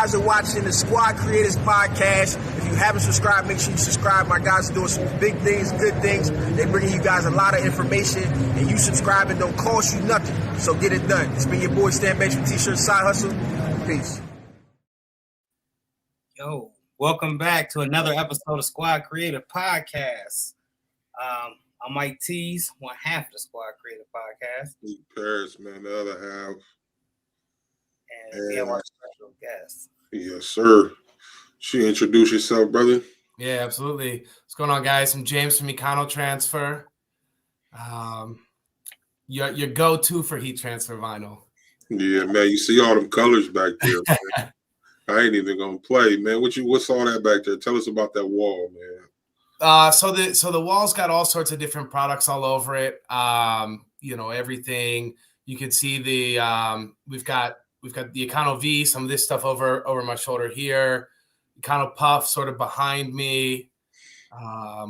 guys are watching the Squad Creators Podcast. If you haven't subscribed, make sure you subscribe. My guys are doing some big things, good things. They're bringing you guys a lot of information, and you subscribing don't cost you nothing. So get it done. It's been your boy Stan Banks from T-Shirt Side Hustle. Peace. Yo, welcome back to another episode of Squad Creator Podcast. I'm Mike Tees, one half of the Squad Creator Podcast. Paris, man, the other half. And we have our special guest. Yes, sir. She introduce yourself, brother. Yeah, absolutely. What's going on, guys? I'm James from econotransfer. Your go-to for heat transfer vinyl. Yeah, man. You see all them colors back there, man. I ain't even gonna play, man. What's all that back there? Tell us about that wall, man. So the wall's got all sorts of different products all over it. Everything. You can see we've got the Econo V, some of this stuff over my shoulder here. Econo Puff sort of behind me.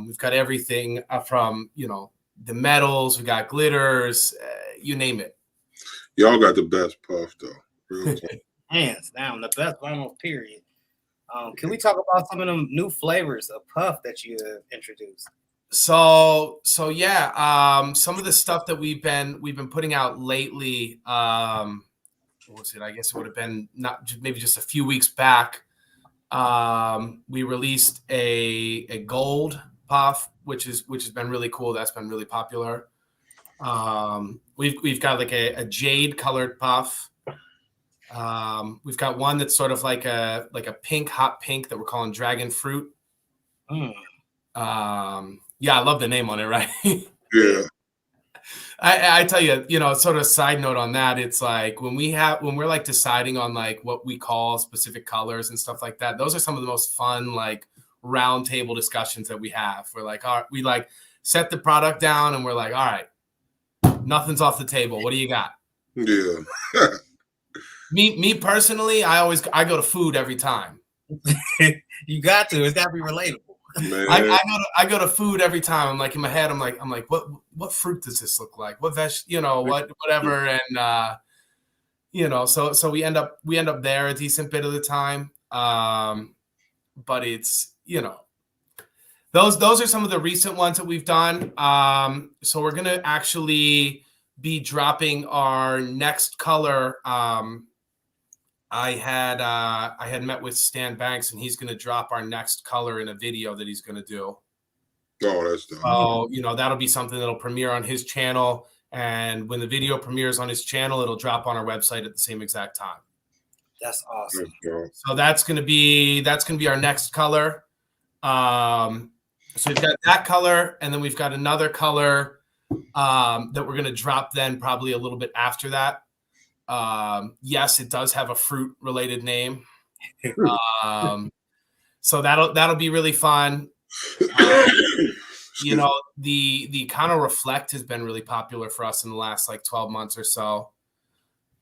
We've got everything from the metals. We got glitters. You name it. Y'all got the best puff though. Real talk. Hands down, the best vinyl, period. Can we talk about some of them new flavors of puff that you have introduced? So yeah, some of the stuff that we've been putting out lately. What was it? I guess it would have been maybe just a few weeks back. We released a gold puff, which has been really cool. That's been really popular. We've got like a jade colored puff. We've got one that's sort of like a pink, hot pink that we're calling dragon fruit. Yeah, I love the name on it, right? Yeah. I tell you, sort of a side note on that, it's like when we're like deciding on like what we call specific colors and stuff like that, those are some of the most fun like round table discussions that we have. We're like, all right, we like set the product down and we're like, all right, nothing's off the table. What do you got? Yeah. Me personally, I go to food every time. You got to. It's got to be relatable. Man. I go to food every time. I'm like in my head. I'm like, what fruit does this look like? What whatever. And so we end up there a decent bit of the time. But it's those are some of the recent ones that we've done. So we're gonna actually be dropping our next color. I had met with Stan Banks, and he's going to drop our next color in a video that he's going to do. Oh, that's dope. So, that'll be something that'll premiere on his channel. And when the video premieres on his channel, it'll drop on our website at the same exact time. That's awesome. So that's going to be our next color. So we've got that color, and then we've got another color that we're going to drop then probably a little bit after that. Yes, it does have a fruit related name. So that'll be really fun. The Econo Reflect has been really popular for us in the last like 12 months or so.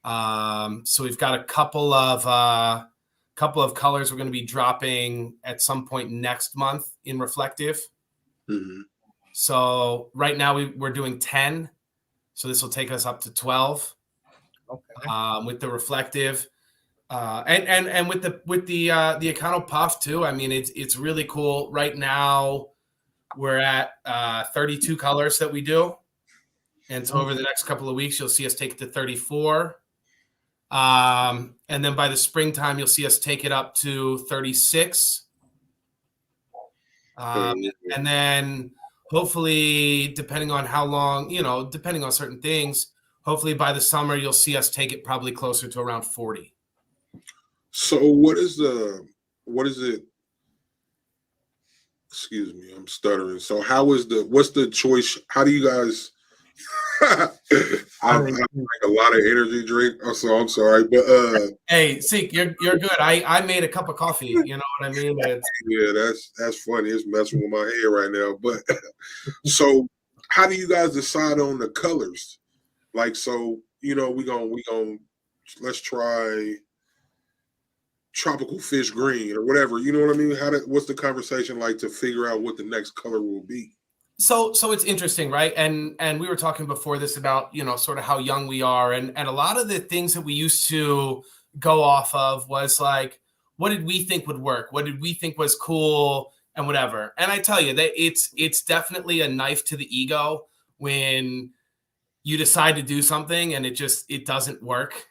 So we've got a couple of colors we're going to be dropping at some point next month in reflective. Mm-hmm. So right now we're doing 10. So this will take us up to 12. Okay. With the reflective, and with the Econo Puff too. I mean, it's really cool. Right now, we're at 32 colors that we do, and so over the next couple of weeks, you'll see us take it to 34. And then by the springtime, you'll see us take it up to 36. And then hopefully, depending on how long, depending on certain things. Hopefully by the summer, you'll see us take it probably closer to around 40. So what is it? Excuse me, I'm stuttering. So what's the choice? How do you guys, I drink a lot of energy drink. So I'm sorry, but hey, Seek, you're good. I made a cup of coffee. You know what I mean? Yeah, that's funny. It's messing with my head right now. But so how do you guys decide on the colors? Like, so, we gonna let's try tropical fish green or whatever. You know what I mean? What's the conversation like to figure out what the next color will be? So it's interesting, right? And we were talking before this about, sort of how young we are. And a lot of the things that we used to go off of was like, what did we think would work? What did we think was cool and whatever? And I tell you that it's definitely a knife to the ego when you decide to do something and it doesn't work.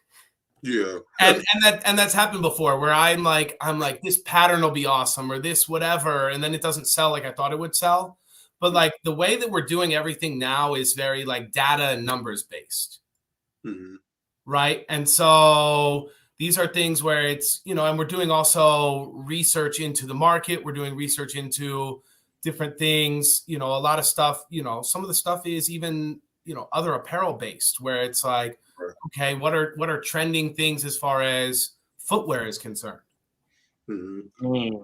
Yeah. And that's happened before where I'm like, this pattern will be awesome or this whatever. And then it doesn't sell like I thought it would sell. But like the way that we're doing everything now is very like data and numbers based. Mm-hmm. Right. And so these are things where it's, and we're doing also research into the market. We're doing research into different things, a lot of stuff, some of the stuff is even, other apparel based where it's like, okay, what are trending things as far as footwear is concerned? Mm-hmm.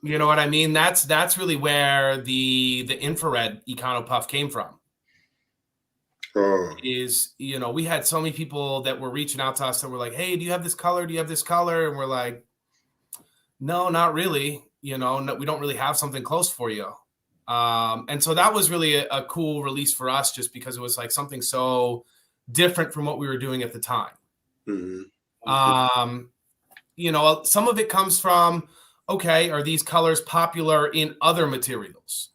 You know what I mean? That's really where the infrared Econo Puff came from. Is, we had so many people that were reaching out to us that were like, hey, do you have this color? Do you have this color? And we're like, no, not really. No, we don't really have something close for you. And so that was really a cool release for us just because it was like something so different from what we were doing at the time. Mm-hmm. Some of it comes from, okay, are these colors popular in other materials?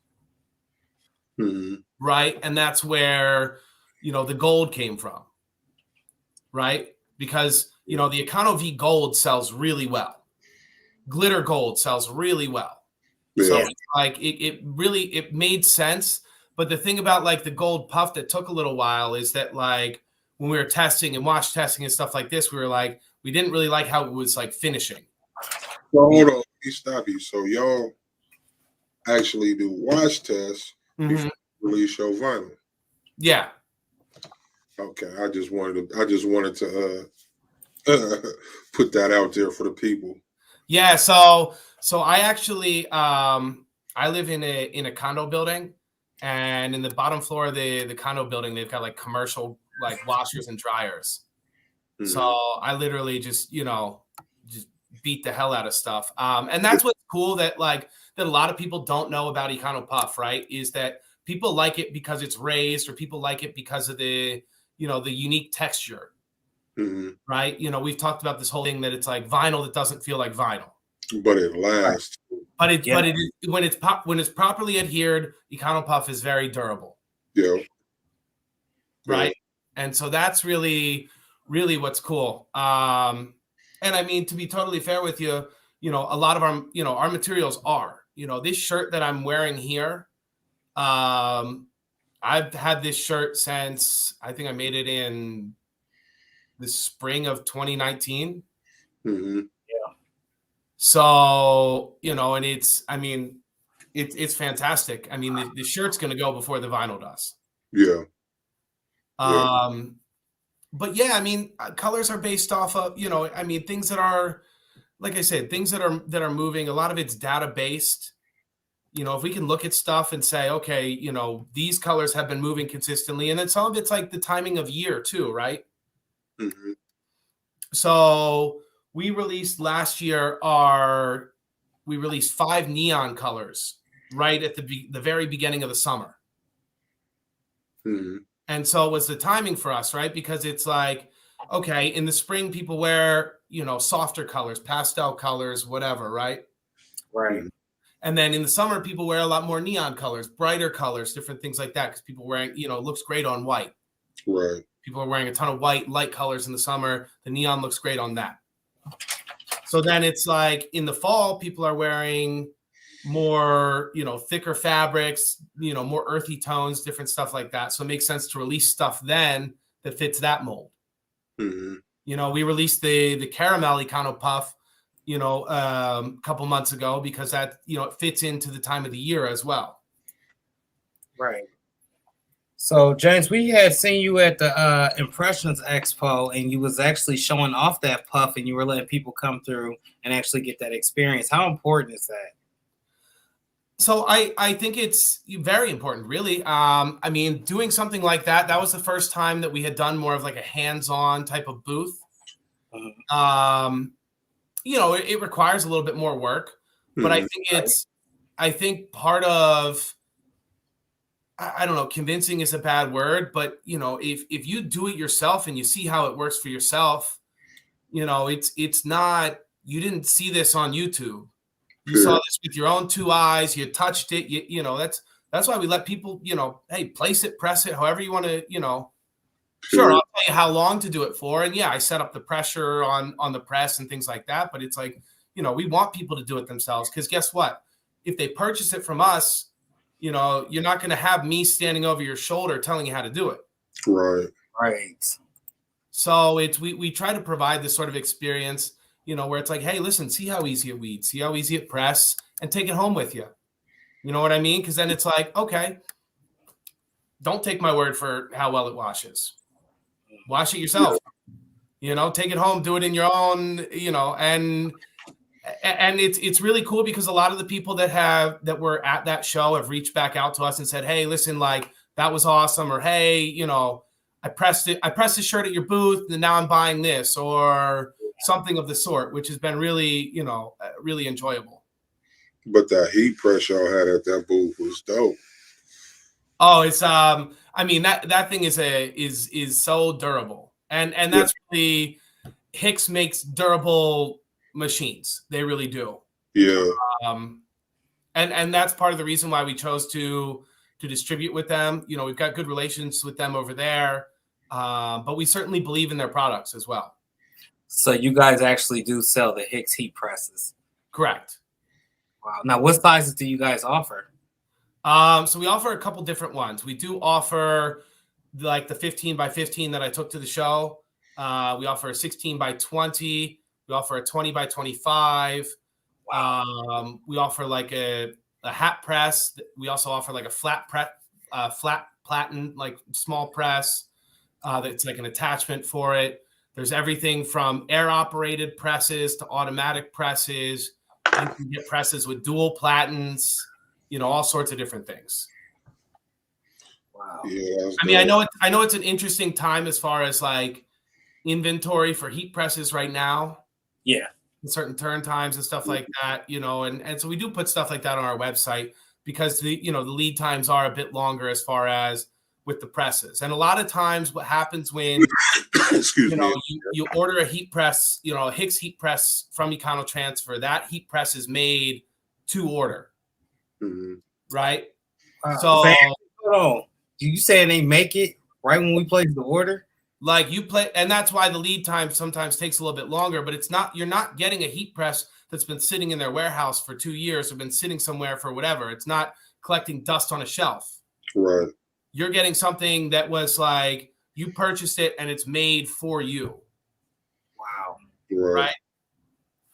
Mm-hmm. Right. And that's where, the gold came from. Right. Because, the Econo V gold sells really well. Glitter gold sells really well. Yeah. So it's like it made sense. But the thing about like the gold puff that took a little while is that like when we were testing and wash testing and stuff like this, we were like, we didn't really like how it was like finishing. So hold on, let me stop you. So y'all actually do wash tests before you release your vinyl. Yeah. Okay. I just wanted to put that out there for the people. Yeah, so I actually I live in a condo building, and in the bottom floor of the condo building, they've got like commercial like washers and dryers. Mm-hmm. So I literally just beat the hell out of stuff. And that's what's cool that a lot of people don't know about Econo Puff, right? Is that people like it because it's raised, or people like it because of the the unique texture. Mm-hmm. Right. We've talked about this whole thing that it's like vinyl that doesn't feel like vinyl. But it lasts. But it is, when it's properly adhered, Econo Puff is very durable. Yeah. Right. Yeah. And so that's really, really what's cool. And I mean, to be totally fair with you, a lot of our, our materials are, this shirt that I'm wearing here. I've had this shirt since I think I made it in the spring of 2019. Mm-hmm. Yeah. So, and it's fantastic. I mean, the shirt's going to go before the vinyl does. Yeah. But yeah, I mean, colors are based off of, things that are, like I said, things that are moving. A lot of it's data based. If we can look at stuff and say, okay, these colors have been moving consistently. And then some of it's like the timing of year too, right? Mm-hmm. So we released last year we released 5 neon colors right at the very beginning of the summer. Mm-hmm. And so it was the timing for us, right? Because it's like, okay, in the spring, people wear, softer colors, pastel colors, whatever, right? Right. And then in the summer, people wear a lot more neon colors, brighter colors, different things like that. Because people wearing, it looks great on white. Right. People are wearing a ton of white, light colors in the summer. The neon looks great on that. So then it's like in the fall, people are wearing more, thicker fabrics, more earthy tones, different stuff like that. So it makes sense to release stuff then that fits that mold. Mm-hmm. We released the caramel Econo Puff, a couple months ago because that, it fits into the time of the year as well. Right. So, James, we had seen you at the Impressions Expo, and you was actually showing off that puff, and you were letting people come through and actually get that experience. How important is that? So I think it's very important, really. I mean, doing something like that was the first time that we had done more of like a hands-on type of booth. Mm-hmm. It requires a little bit more work, but I think I think part of, I don't know, convincing is a bad word, but if you do it yourself and you see how it works for yourself, it's not, you didn't see this on YouTube. You saw this with your own 2 eyes. You touched it. You know, that's why we let people, you know, hey, place it, press it, however you want to, you know. Sure, I'll tell you how long to do it for. And yeah, I set up the pressure on the press and things like that. But it's like, you know, we want people to do it themselves, because guess what? If they purchase it from us, you know, you're not going to have me standing over your shoulder telling you how to do it. Right. So we try to provide this sort of experience, you know, where it's like, hey, listen, see how easy it weeds, see how easy it press, and take it home with you. You know what I mean? Because then it's like, okay, don't take my word for how well it washes. Wash it yourself. You know, take it home, do it in your own, you know, and it's really cool, because a lot of the people that were at that show have reached back out to us and said, hey, listen, like, that was awesome, or hey, you know, I pressed the shirt at your booth and now I'm buying this, or something of the sort, which has been really, you know, really enjoyable. But that heat press y'all had at that booth was dope. Oh, it's I mean, that thing is so durable, and that's really, Hicks makes durable machines. They really do. Yeah. And that's part of the reason why we chose to distribute with them. You know, we've got good relations with them over there, but we certainly believe in their products as well. So you guys actually do sell the Hicks heat presses? Correct. Wow. Now, what sizes do you guys offer? So we offer a couple different ones. We do offer like the 15 by 15 that I took to the show. We offer a 16 by 20. We offer a 20 by 25. Wow. We offer like a hat press. We also offer like a flat platen, like small press. That's like an attachment for it. There's everything from air operated presses to automatic presses. You can get presses with dual platens, you know, all sorts of different things. Wow. Yeah. I mean, I know it's an interesting time as far as like inventory for heat presses right now. Yeah. Certain turn times and stuff like that, you know, and so we do put stuff like that on our website, because the lead times are a bit longer as far as with the presses. And a lot of times what happens when you order a heat press, you know, a Hicks heat press from econotransfer, that heat press is made to order. Right? So hold on. You saying they make it right when we place the order? Like and that's why the lead time sometimes takes a little bit longer, but you're not getting a heat press that's been sitting in their warehouse for 2 years or been sitting somewhere for whatever. It's not collecting dust on a shelf. Right. You're getting something that was like, you purchased it and it's made for you. Wow. Right.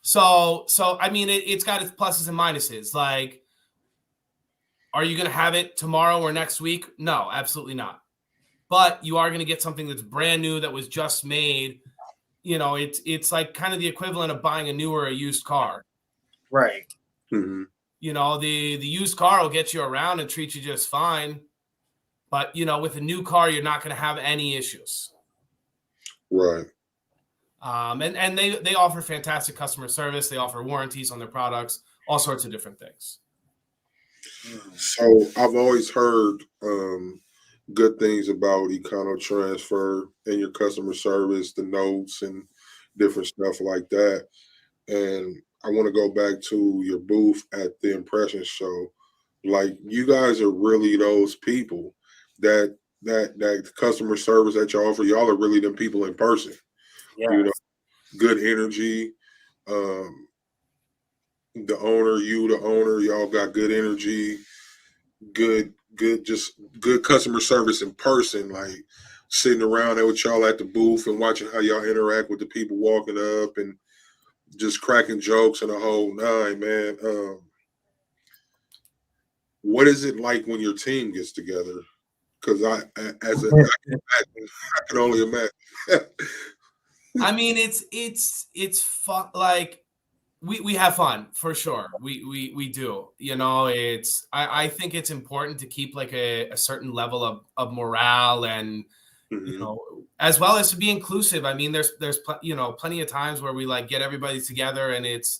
So I mean, it's got its pluses and minuses. Like, are you going to have it tomorrow or next week? No, absolutely not. But you are going to get something that's brand new, that was just made. You know, it's like kind of the equivalent of buying a new or a used car. Right. Mm-hmm. You know, the used car will get you around and treat you just fine. But, you know, with a new car, you're not going to have any issues. Right. And they offer fantastic customer service. They offer warranties on their products, all sorts of different things. So I've always heard good things about econotransfer and your customer service, the notes and different stuff like that. And I want to go back to your booth at the Impression Show. Like, you guys are really those people that customer service that y'all offer. Y'all are really them people in person. Yeah. You know, good energy. The owner, y'all got good energy, good customer service in person, like sitting around there with y'all at the booth and watching how y'all interact with the people walking up and just cracking jokes and the whole nine, man. What is it like when your team gets together? Because I can only imagine. I mean, it's fun. Like, we have fun for sure. We do. You know, I think it's important to keep like a certain level of morale and you know, as well as to be inclusive. I mean, there's you know, plenty of times where we like get everybody together and it's,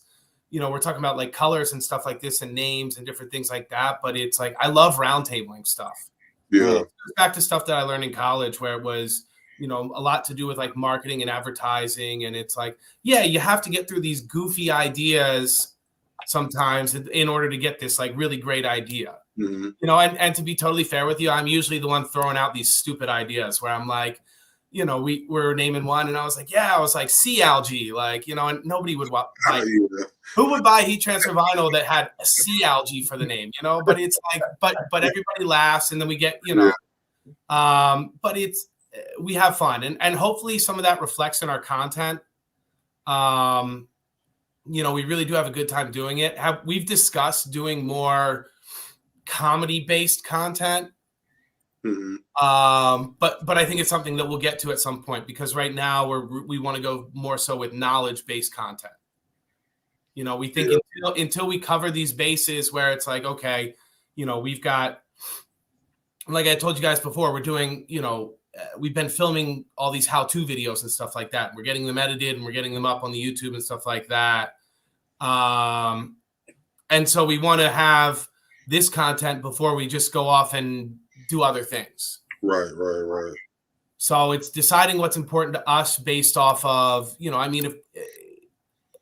you know, we're talking about like colors and stuff like this and names and different things like that. But it's like, I love roundtabling stuff. Yeah. Back to stuff that I learned in college where it was, you know, a lot to do with like marketing and advertising. And it's like, yeah, you have to get through these goofy ideas sometimes in order to get this like really great idea. Mm-hmm. You know, and to be totally fair with you, I'm usually the one throwing out these stupid ideas where I'm like, you know, we're naming one, and I was like sea algae, like, you know, and nobody would buy. Who would buy heat transfer vinyl that had a sea algae for the name, you know? But it's like, but everybody laughs, and then we get, you know, but we have fun, and hopefully some of that reflects in our content. You know, we really do have a good time doing it. We've discussed doing more comedy-based content. Mm-hmm. But I think it's something that we'll get to at some point, because right now we want to go more so with knowledge-based content. You know, we think until we cover these bases where it's like, okay, you know, we've got, like I told you guys before, we're doing, you know, we've been filming all these how-to videos and stuff like that. We're getting them edited and we're getting them up on the YouTube and stuff like that. And so we want to have this content before we just go off and do other things. Right. So it's deciding what's important to us based off of, you know, I mean,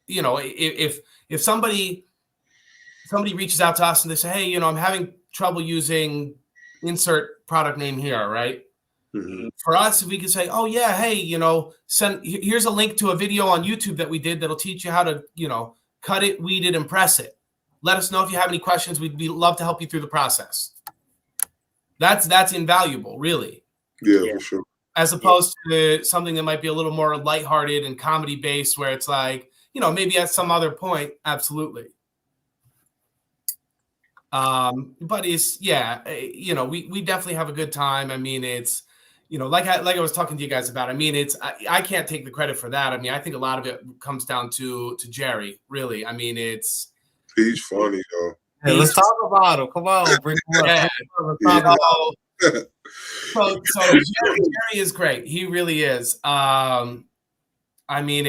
if somebody reaches out to us and they say, hey, you know, I'm having trouble using insert product name here, right? Mm-hmm. For us, if we could say, oh yeah, hey, you know, here's a link to a video on YouTube that we did that'll teach you how to, you know, cut it, weed it, and press it. Let us know if you have any questions. We'd love to help you through the process. That's invaluable, really. Yeah, for sure. As opposed to something that might be a little more lighthearted and comedy based, where it's like, you know, maybe at some other point, absolutely. But it's, yeah, you know, we definitely have a good time. I mean, it's, you know, like I was talking to you guys about, I mean, it's, I can't take the credit for that. I mean, I think a lot of it comes down to Jerry, really. I mean, he's funny, though. Hey, let's talk about him. Come on, bring him up. So Jerry is great. He really is. I mean,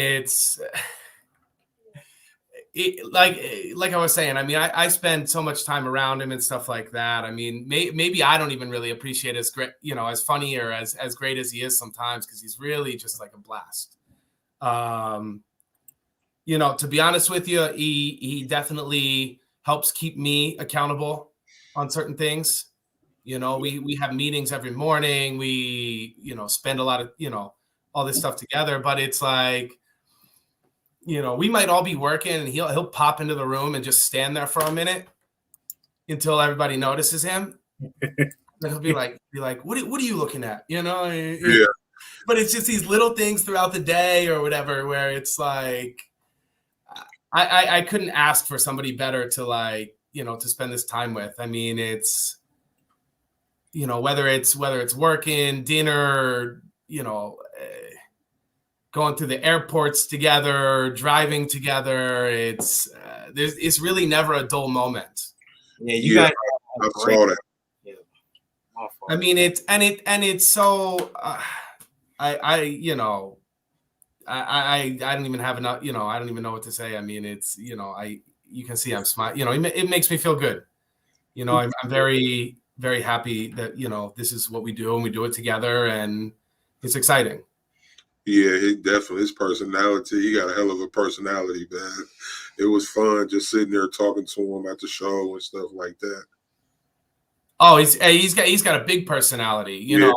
like I was saying, I mean, I spend so much time around him and stuff like that. I mean, maybe I don't even really appreciate as great, you know, as funny or as great as he is sometimes, because he's really just like a blast. You know, to be honest with you, he definitely helps keep me accountable on certain things. You know, we have meetings every morning. We, you know, spend a lot of, you know, all this stuff together, but it's like, you know, we might all be working and he'll pop into the room and just stand there for a minute until everybody notices him. Then he'll be like, what are you looking at? You know? Yeah. But it's just these little things throughout the day or whatever, where it's like, I couldn't ask for somebody better to, like, you know, to spend this time with. I mean, it's, you know, whether it's working, dinner, you know, going through the airports together, driving together, it's really never a dull moment. Yeah, you guys. I saw that. Yeah. I mean, it's so. You know, I don't even have enough. You know, I don't even know what to say. I mean, it's, you know, you can see I'm smiling. You know, it makes me feel good. You know, I'm very, very happy that, you know, this is what we do and we do it together, and it's exciting. Yeah, he definitely, his personality, he got a hell of a personality, man. It was fun just sitting there talking to him at the show and stuff like that. Oh, he's got a big personality. You know,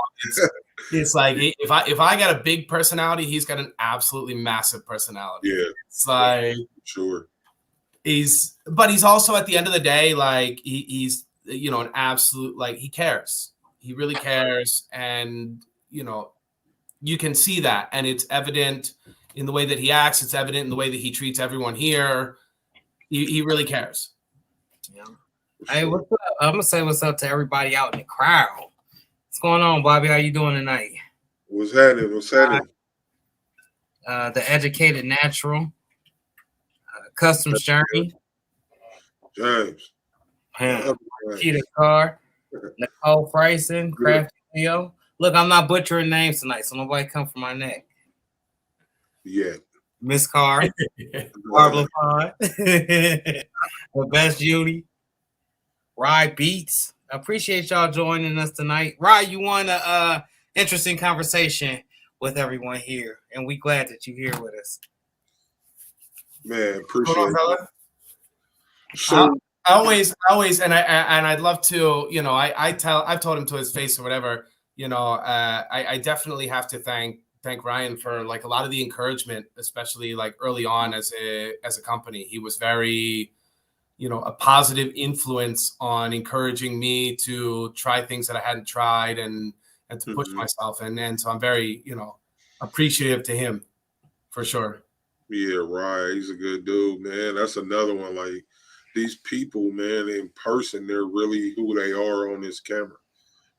it's like, if I got a big personality, he's got an absolutely massive personality. Yeah, it's like, sure. But he's also, at the end of the day, like he's, you know, an absolute, like, he cares. He really cares, and, you know, you can see that, and it's evident in the way that he acts. It's evident in the way that he treats everyone here. He really cares. Yeah. Hey, what's up? I'm gonna say what's up to everybody out in the crowd. What's going on, Bobby? How you doing tonight? What's happening? The Educated Natural, Customs Journey, James, Peter Carr, Nicole Freisen, Crafty Leo. Look, I'm not butchering names tonight, so nobody come for my neck. Yeah. Miss Carr, Barbara Pond, the Best Judy, Rye Beats. I appreciate y'all joining us tonight. Rye, you won an interesting conversation with everyone here, and we glad that you're here with us. Man, appreciate Hold on, it. fella. So I always, and I'd love to, I've told him to his face or whatever, I definitely have to thank Ryan for like a lot of the encouragement, especially like early on as a company. He was very, a positive influence on encouraging me to try things that I hadn't tried and to push myself. And so I'm very, appreciative to him for sure. yeah, right. He's a good dude, man. That's another one. Like these people, man, in person, they're really who they are on this camera.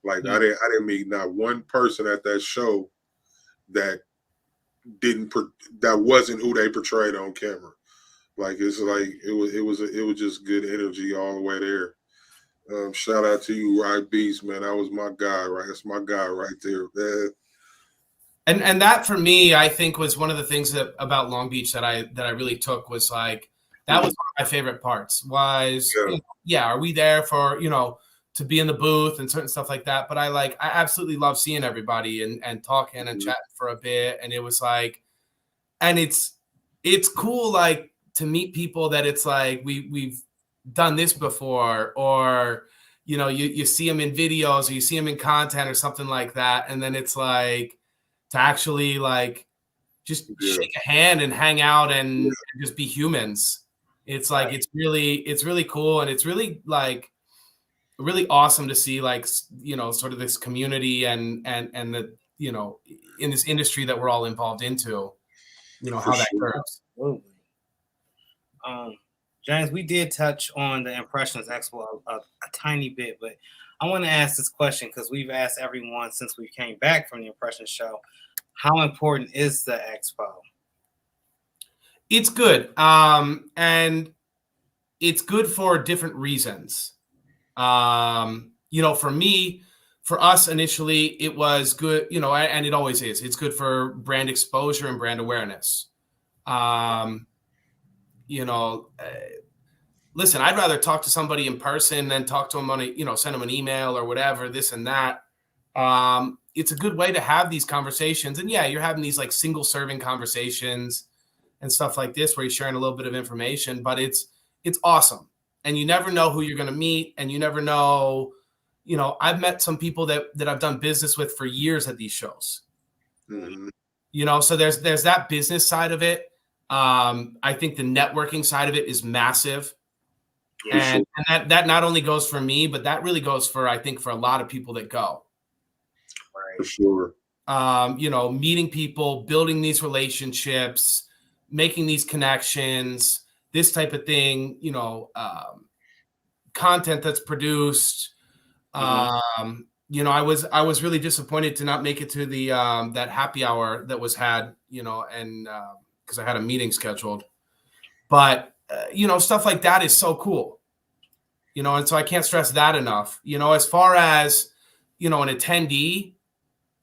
Like I didn't meet not one person at that show that that wasn't who they portrayed on camera. Like it's like it was just good energy all the way there. Shout out to you, Ride Beast, man. That was my guy, right? That's my guy right there, man. And that for me, I think was one of the things about Long Beach that I really took was like that was one of my favorite parts was are we there for to be in the booth and certain stuff like that, but I absolutely love seeing everybody and talking and chatting for a bit, and it was like, and it's cool like to meet people that it's like we've done this before, or you see them in videos or you see them in content or something like that, and then it's like to actually like just shake a hand and hang out and just be humans. It's like it's really cool, and it's really like really awesome to see like sort of this community and the in this industry that we're all involved into, how that curves. Absolutely. James, we did touch on the Impressions Expo a tiny bit, but I want to ask this question because we've asked everyone since we came back from the Impressions show, how important is the expo? It's good. And it's good for different reasons. For me, for us initially, it was good, and it always is. It's good for brand exposure and brand awareness. Listen, I'd rather talk to somebody in person than talk to them on send them an email or whatever, this and that. It's a good way to have these conversations. And you're having these like single serving conversations and stuff like this where you're sharing a little bit of information, but it's awesome. And you never know who you're going to meet, and you never know, I've met some people that I've done business with for years at these shows. So there's that business side of it. I think the networking side of it is massive. And that not only goes for me, but that really goes for, I think, for a lot of people that go. For sure. Meeting people, building these relationships, making these connections, this type of thing, content that's produced. I was really disappointed to not make it to the that happy hour that was had, and because I had a meeting scheduled. But stuff like that is so cool, and so I can't stress that enough. As far as an attendee,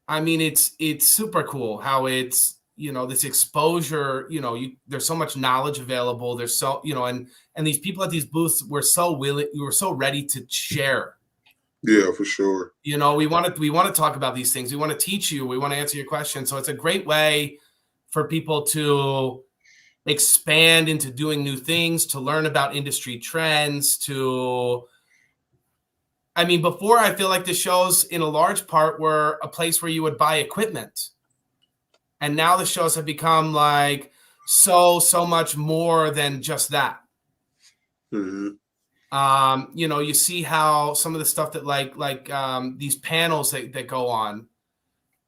I mean, it's super cool how it's this exposure. There's so much knowledge available. There's so and these people at these booths were so willing. We were so ready to share. Yeah, for sure. We want to talk about these things. We want to teach you. We want to answer your questions. So it's a great way for people to expand into doing new things, to learn about industry trends, before I feel like the shows in a large part were a place where you would buy equipment. And now the shows have become like so much more than just that. You see how some of the stuff that like these panels that go on,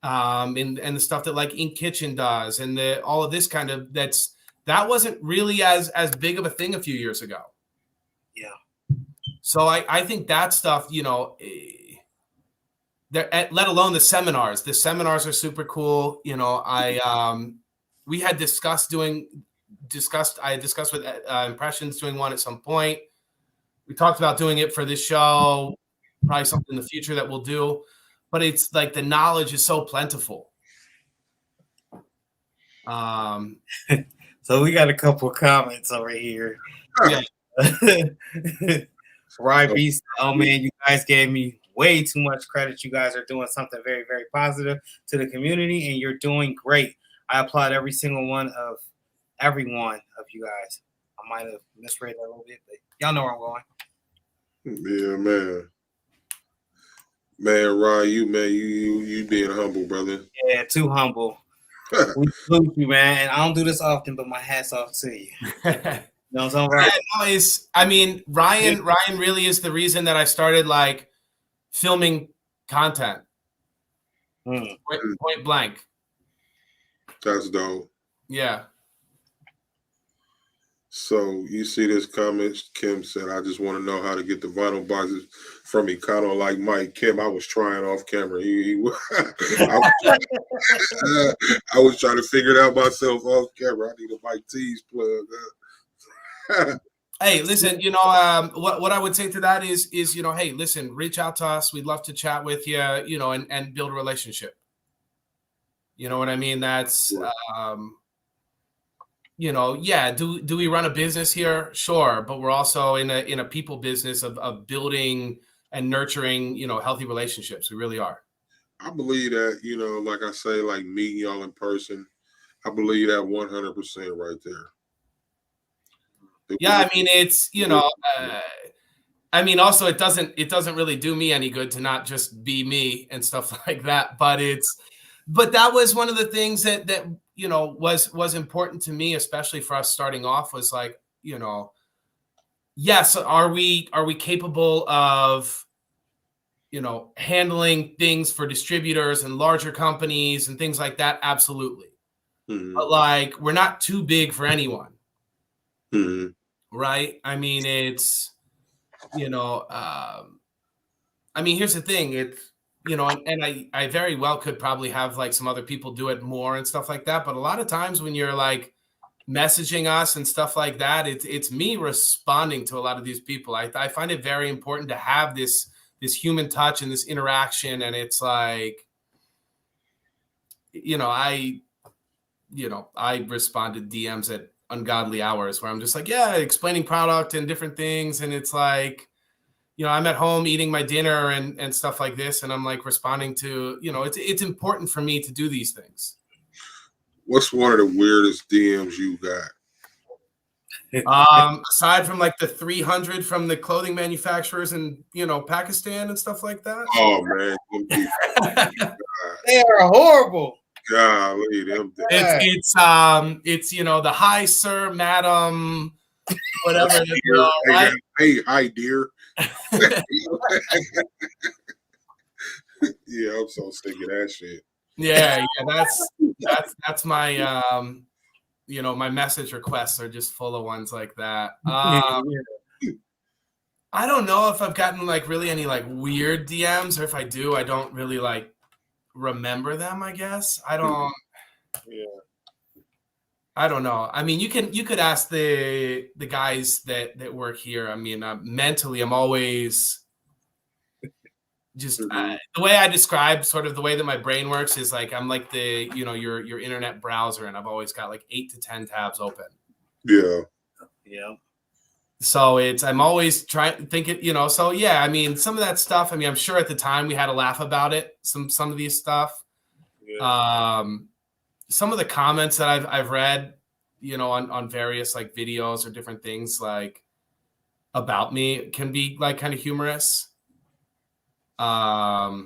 and the stuff that like Ink Kitchen does, and all of this kind of that wasn't really as big of a thing a few years ago. Yeah. So I think that stuff, let alone the seminars. The seminars are super cool. We had discussed with Impressions doing one at some point. We talked about doing it for this show, probably something in the future that we'll do. But it's like the knowledge is so plentiful. So we got a couple of comments over here. Yeah. Right, Beast. Oh man, you guys gave me way too much credit. You guys are doing something very, very positive to the community, and you're doing great. I applaud every single one of you guys. I might have misread that a little bit, but y'all know where I'm going. Yeah, man. Man, Ryan, you being humble, brother. Yeah, too humble. We salute you, man. And I don't do this often, but my hat's off to you. You know what I'm saying? Yeah, no, I mean, Ryan really is the reason that I started like filming content. Point blank. That's dope. Yeah. So you see this comment, Kim said, I just want to know how to get the vinyl boxes from Econo like Mike. Kim, I was trying off camera. I was trying to figure it out myself off camera. I need a Mike T's plug. Hey, listen, you know, what I would say to that is, you know, hey, listen, reach out to us. We'd love to chat with you, you know, and build a relationship. You know what I mean? That's, you know, yeah. Do we run a business here? Sure. But we're also in a people business of building and nurturing, you know, healthy relationships. We really are. I believe that, you know, like I say, like meeting y'all in person, I believe that 100% right there. Yeah, I mean, it's, you know, I mean, also it doesn't really do me any good to not just be me and stuff like that. But that was one of the things that you know was important to me, especially for us starting off, was like, you know, yes, are we capable of, you know, handling things for distributors and larger companies and things like that? Absolutely. Mm-hmm. But like, we're not too big for anyone. Mm-hmm. Right. I mean, it's, you know, I mean, here's the thing. It's, you know, and I very well could probably have like some other people do it more and stuff like that. But a lot of times when you're like messaging us and stuff like that, it's me responding to a lot of these people. I find it very important to have this human touch and this interaction. And it's like, you know, I responded DMs at ungodly hours where I'm just like, yeah, explaining product and different things. And it's like, you know, I'm at home eating my dinner and stuff like this. And I'm like responding to, you know, it's important for me to do these things. What's one of the weirdest DMs you got? Aside from like the 300 from the clothing manufacturers in, you know, Pakistan and stuff like that. Oh man. They are horrible. Golly, them it's you know, the hi sir, madam, whatever. Right? Hey, hi dear. Yeah, I'm so sick of that shit. Yeah, that's my you know, my message requests are just full of ones like that. I don't know if I've gotten like really any like weird DMs, or if I do, I don't really like remember them, I guess. I don't know. I mean, you could ask the guys that work here. I mean, mentally, I'm always just the way I describe sort of the way that my brain works is like I'm like the, you know, your internet browser, and I've always got like 8 to 10 tabs open. Yeah. So I'm always trying to think it, you know. So yeah, I mean, some of that stuff. I mean, I'm sure at the time we had a laugh about it. Some of these stuff. Yeah. Some of the comments that I've read, you know, on various like videos or different things like about me can be like kind of humorous. But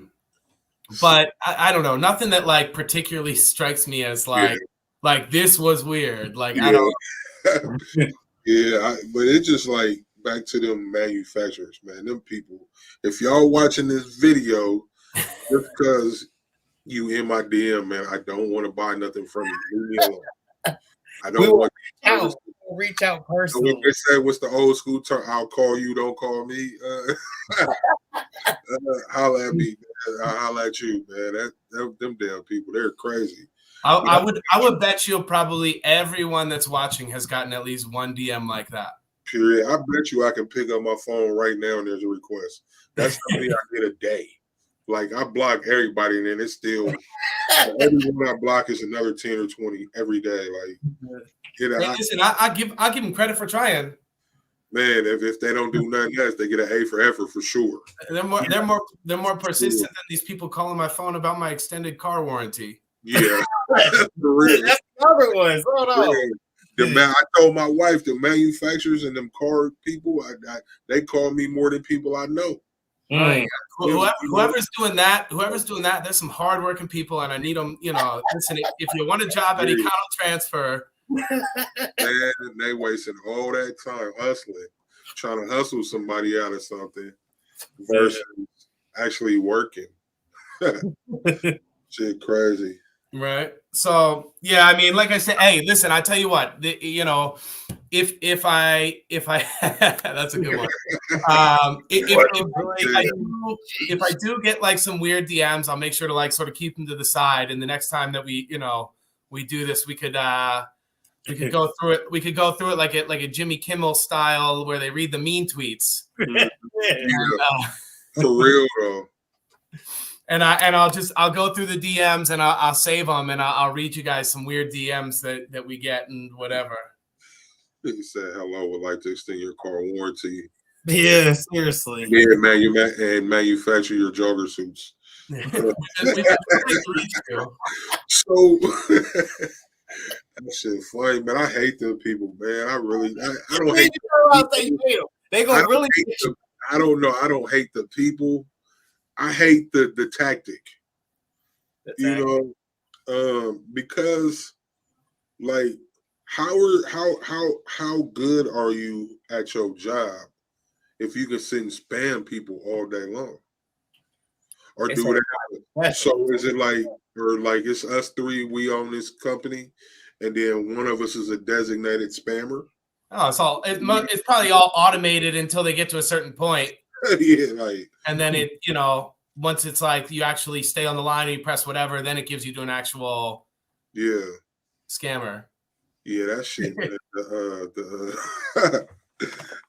I don't know, nothing that like particularly strikes me as like this was weird. Like I don't. Yeah, but it's just like back to them manufacturers, man. Them people. If y'all watching this video, just because you in my DM, man, I don't want to buy nothing from you. Leave me alone. I don't want to reach out personally. They say, what's the old school term? I'll call you, don't call me. Holla at me, man. I'll holla at you, man. Them damn people, they're crazy. I would bet you probably everyone that's watching has gotten at least one DM like that. Period. I bet you I can pick up my phone right now and there's a request. That's how many I get a day. Like I block everybody and then it's still everyone I block is another 10 or 20 every day. Like, you know, listen, I give him credit for trying. Man, if they don't do nothing else, they get an A for effort for sure. They're more persistent than these people calling my phone about my extended car warranty. Yeah, for real. That's the other ones. Hold on. I told my wife, the manufacturers and them car people, they call me more than people I know. Mm. Whoever's doing that, there's some hardworking people, and I need them. Listen, if you want a job at econotransfer, man, they wasting all that time hustling, trying to hustle somebody out of something versus actually working. Shit, crazy. Right. So yeah, I mean, like I said, hey, listen, I tell you what, if I that's a good one. If I do get like some weird DMs, I'll make sure to like sort of keep them to the side. And the next time that we do this, we could go through it. We could go through it like a Jimmy Kimmel style, where they read the mean tweets. For real though. And I'll go through the DMs and I'll save them and I'll read you guys some weird DMs that we get and whatever. He said, "Hello, would like to extend your car warranty." Yeah, seriously. Yeah, man, and manufacture your jogger suits. So that shit funny, man. I hate them people, man. I don't hate them. They gonna really. I don't know. I don't hate the people. I hate the tactic. Because like how good are you at your job if you can sit and spam people all day long? Or do whatever. So is it like, or like it's us three, we own this company, and then one of us is a designated spammer? Oh, it's probably all automated until they get to a certain point. Yeah, like, and then once it's like you actually stay on the line and you press whatever, then it gives you to an actual scammer. Yeah, that shit, man.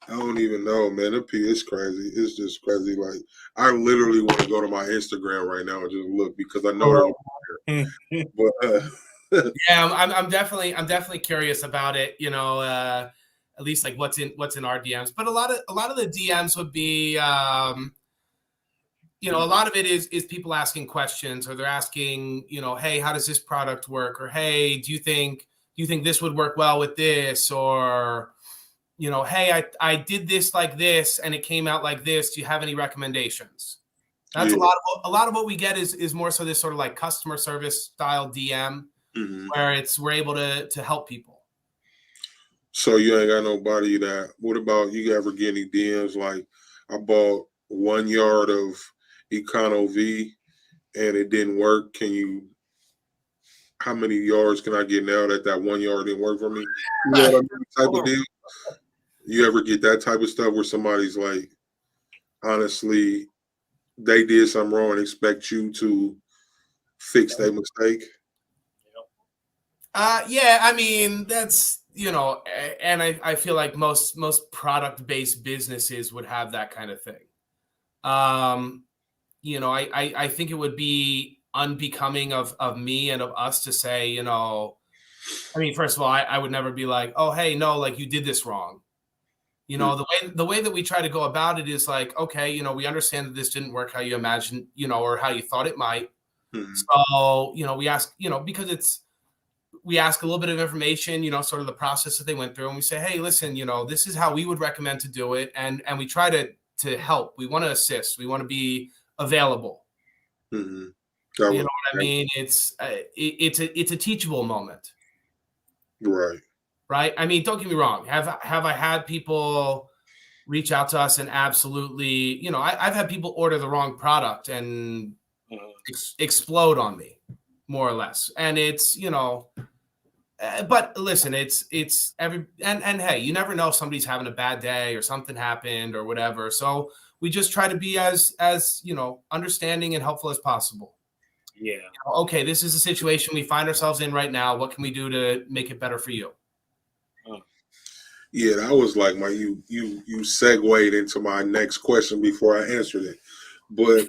I don't even know, man. It's crazy. It's just crazy. Like, I literally want to go to my Instagram right now and just look because I know they're there. But yeah, I'm definitely curious about it. At least like what's in our DMs. But a lot of the DMs would be, a lot of it is people asking questions, or they're asking, hey, how does this product work? Or hey, do you think this would work well with this? Or hey, I did this like this and it came out like this. Do you have any recommendations? That's a lot of what we get is more so this sort of like customer service style DM, where we're able to help people. So you ain't got nobody what about you ever get any DMs like, I bought 1 yard of Econo V and it didn't work. How many yards can I get now that 1 yard didn't work for me? You know what I mean? Type of deal. You ever get that type of stuff where somebody's like, honestly, they did something wrong and expect you to fix their mistake? Yeah, I mean, that's, and I feel like most product-based businesses would have that kind of thing. I think it would be unbecoming of me and of us to say, I mean, first of all, I would never be like, oh, hey, no, like you did this wrong. The way that we try to go about it is like, okay, we understand that this didn't work how you imagined, or how you thought it might. So, we ask, because we ask a little bit of information, sort of the process that they went through, and we say, hey, listen, this is how we would recommend to do it. And we try to help. We want to assist. We want to be available. You know what I mean? It's a teachable moment. Right. I mean, don't get me wrong. Have I had people reach out to us and absolutely, I've had people order the wrong product and explode on me, more or less. And it's, but listen, it's and hey, you never know if somebody's having a bad day or something happened or whatever. So we just try to be as understanding and helpful as possible. Yeah. Okay, this is a situation we find ourselves in right now. What can we do to make it better for you? Yeah, that was like you segued into my next question before I answered it. But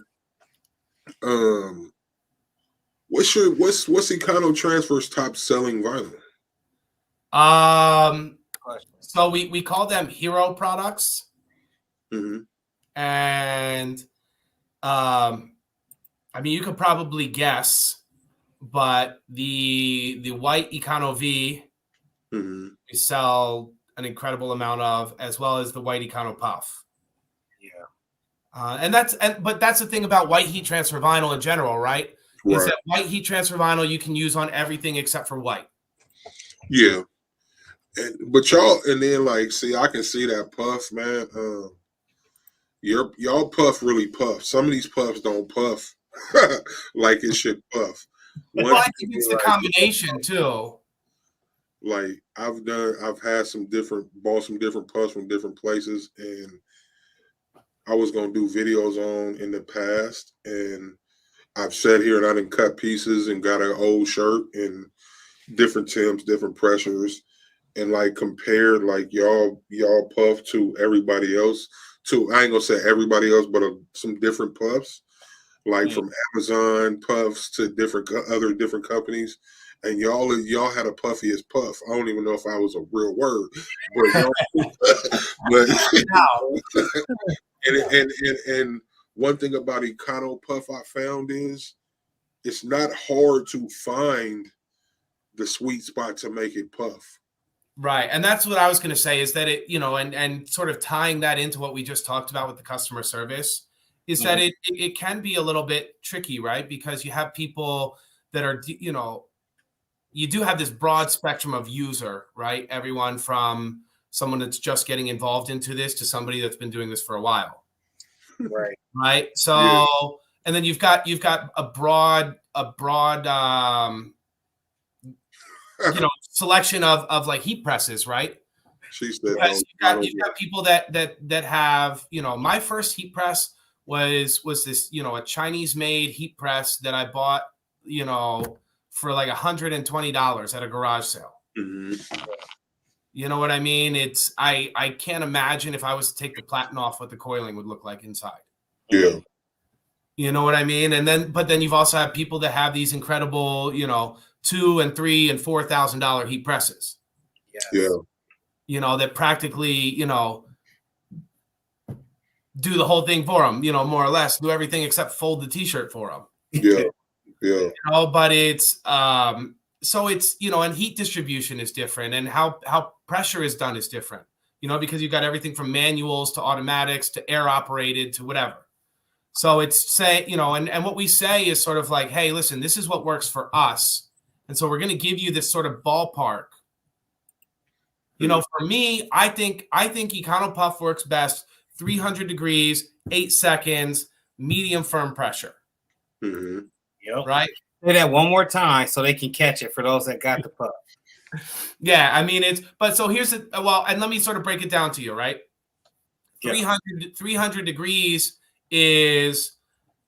what's econotransfer's top selling vinyl? question. So we call them hero products. Mm-hmm. And I mean, you could probably guess, but the white Econo V, Mm-hmm. we sell an incredible amount of, as well as the white Econo Puff. Yeah. But that's the thing about white heat transfer vinyl in general, right? Is that white heat transfer vinyl you can use on everything except for white. Yeah. But y'all, and then like, see, I can see that puff, man. Y'all puff really puff. Some of these puffs don't puff like it should puff. Well, I think it's the combination too. Like I've had bought some different puffs from different places, and I was gonna do videos on in the past, and I've sat here and I done cut pieces and got an old shirt and different temps, different pressures, and like compared like y'all puff to everybody else. I ain't gonna say everybody else, but some different puffs, like from Amazon puffs to other different companies. And y'all had a puffiest puff. I don't even know if I was a real word, but and one thing about Econo Puff I found is it's not hard to find the sweet spot to make it puff. Right. And that's what I was going to say is that it, and sort of tying that into what we just talked about with the customer service is that it can be a little bit tricky, right? Because you have people that are, you do have this broad spectrum of user, right? Everyone from someone that's just getting involved into this to somebody that's been doing this for a while. Right. Right. So, and then you've got a broad, selection of like heat presses, right? She said, you've got people that have, my first heat press was this, a Chinese made heat press that I bought, for like $120 at a garage sale. Mm-hmm. You know what I mean? I can't imagine if I was to take the platen off what the coiling would look like inside. Yeah. You know what I mean? But then you've also had people that have these incredible, $2,000 and $3,000 and $4,000 heat presses. Yeah. That practically, do the whole thing for them, more or less, do everything except fold the t-shirt for them. Yeah. Yeah. But it's, so it's, and heat distribution is different, and how pressure is done is different, because you've got everything from manuals to automatics to air operated to whatever. So it's and what we say is sort of like, hey, listen, this is what works for us. And so we're going to give you this sort of ballpark. For me, I think Econo Puff works best 300 degrees, 8 seconds, medium firm pressure. Mm-hmm. Yep. Right? Say that one more time so they can catch it for those that got the puff. Yeah, I mean, so here's and let me sort of break it down to you, right? 300 degrees is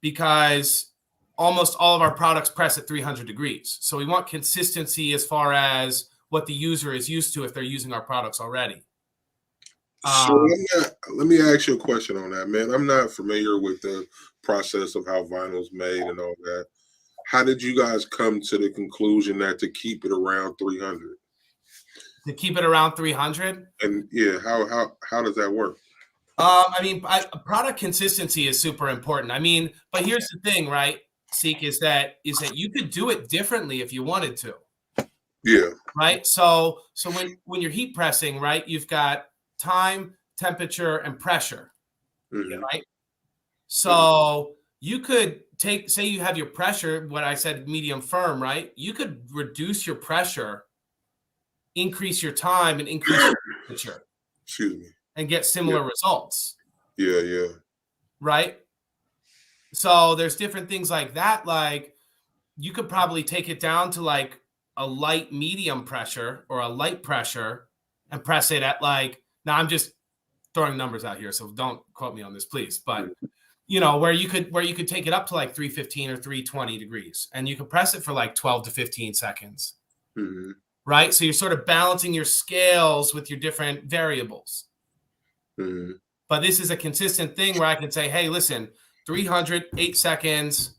because almost all of our products press at 300 degrees. So we want consistency as far as what the user is used to if they're using our products already. So let me ask you a question on that, man. I'm not familiar with the process of how vinyl's made and all that. How did you guys come to the conclusion that to keep it around 300? To keep it around 300? And how does that work? I mean, product consistency is super important. I mean, but here's the thing, right, Seek, is that you could do it differently if you wanted to. Yeah. Right. So when you're heat pressing, right, you've got time, temperature, and pressure. Mm-hmm. Right. So you could say you have your pressure, what I said, medium firm, right? You could reduce your pressure, increase your time, and increase your temperature. Excuse me. And get similar results. Yeah, yeah. Right? So there's different things like that. Like you could probably take it down to like a light medium pressure or a light pressure and press it at like, now I'm just throwing numbers out here, so don't quote me on this, please. But where you could take it up to like 315 or 320 degrees and you could press it for like 12 to 15 seconds. Mm-hmm. Right? So you're sort of balancing your scales with your different variables. Mm-hmm. But this is a consistent thing where I can say, hey, listen, 300, 8 seconds,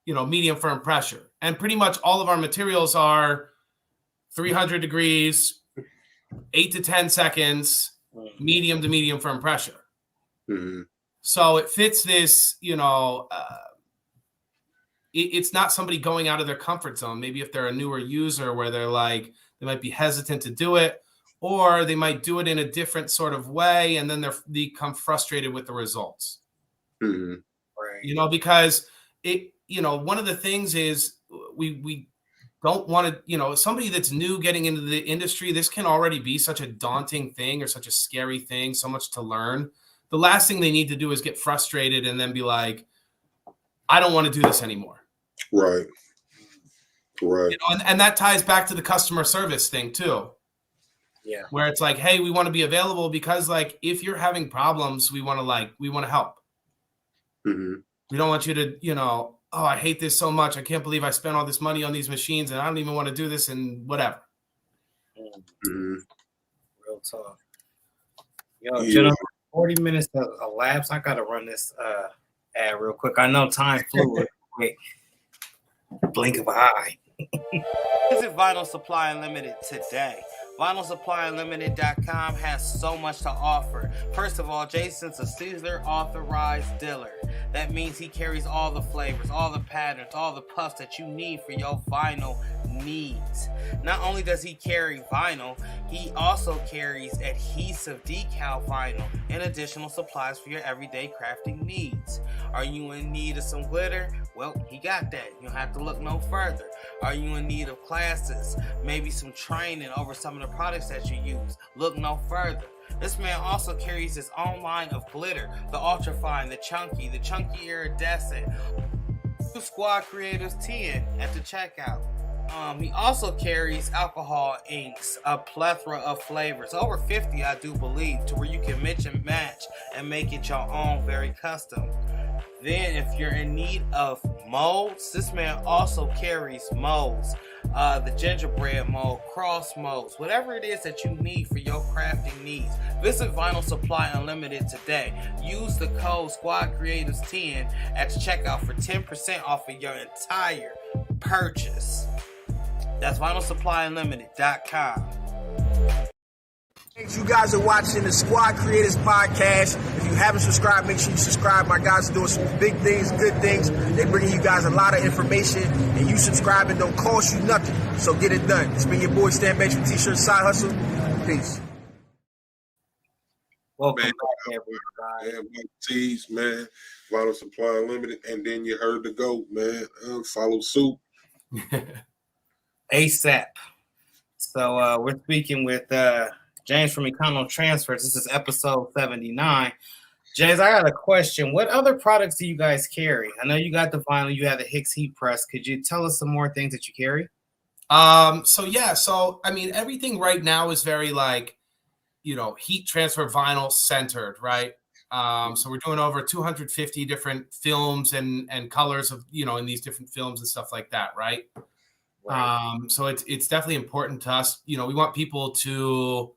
medium firm pressure. And pretty much all of our materials are 300 degrees, 8 to 10 seconds, medium to medium firm pressure. Mm-hmm. So it fits this, it's not somebody going out of their comfort zone. Maybe if they're a newer user where they're like, they might be hesitant to do it, or they might do it in a different sort of way, and then they become frustrated with the results. Mm-hmm. Right. Because one of the things is we don't want to, somebody that's new getting into the industry, this can already be such a daunting thing or such a scary thing, so much to learn. The last thing they need to do is get frustrated and then be like, I don't want to do this anymore. Right. Right. And that ties back to the customer service thing too. Yeah. Where it's like, hey, we want to be available because like, if you're having problems, we want to help. Mm-hmm. We don't want you to, oh, I hate this so much. I can't believe I spent all this money on these machines and I don't even want to do this and whatever. Mm-hmm. Real talk. Yo, gentlemen, 40 minutes elapsed. I got to run this ad real quick. I know time flew real quick. Blink of an eye. Visit Vinyl Supply Unlimited today. VinylSupplyUnlimited.com has so much to offer. First of all, Jason's a Siser authorized dealer. That means he carries all the flavors, all the patterns, all the puffs that you need for your vinyl needs. Not only does he carry vinyl, he also carries adhesive decal vinyl and additional supplies for your everyday crafting needs. Are you in need of some glitter? Well, he got that. You don't have to look no further. Are you in need of classes? Maybe some training over some of the products that you use? Look no further. This man also carries his own line of glitter, the ultrafine, the chunky iridescent. Squad Creatives 10 at the checkout. He also carries alcohol inks, a plethora of flavors, over 50 I do believe, to where you can mix and match and make it your own, very custom. Then if you're in need of molds, this man also carries molds, the gingerbread mold, cross molds, whatever it is that you need for your crafting needs. Visit Vinyl Supply Unlimited today. Use the code SquadCreatives10 at the checkout for 10% off of your entire purchase. That's VinylSupplyUnlimited.com. You guys are watching the Squad Creators Podcast. If you haven't subscribed, make sure you subscribe. My guys are doing some big things, good things. They're bringing you guys a lot of information, and you subscribing don't cost you nothing. So get it done. It's been your boy Stan Banks with T-Shirt Side Hustle. Peace. Welcome Man, back, everybody. Man, T's, man. Vinyl Supply Unlimited. And then you heard the GOAT, man. Follow suit. ASAP. So we're speaking with James from econotransfer. This is episode 79. James, I got a question. What other products do you guys carry? I know you got the vinyl, you have the Hicks heat press. Could you tell us some more things that you carry? So I mean, everything right now is very like, heat transfer vinyl centered, right? So we're doing over 250 different films and colors of, in these different films and stuff like that, right? So it's definitely important to us. We want people to,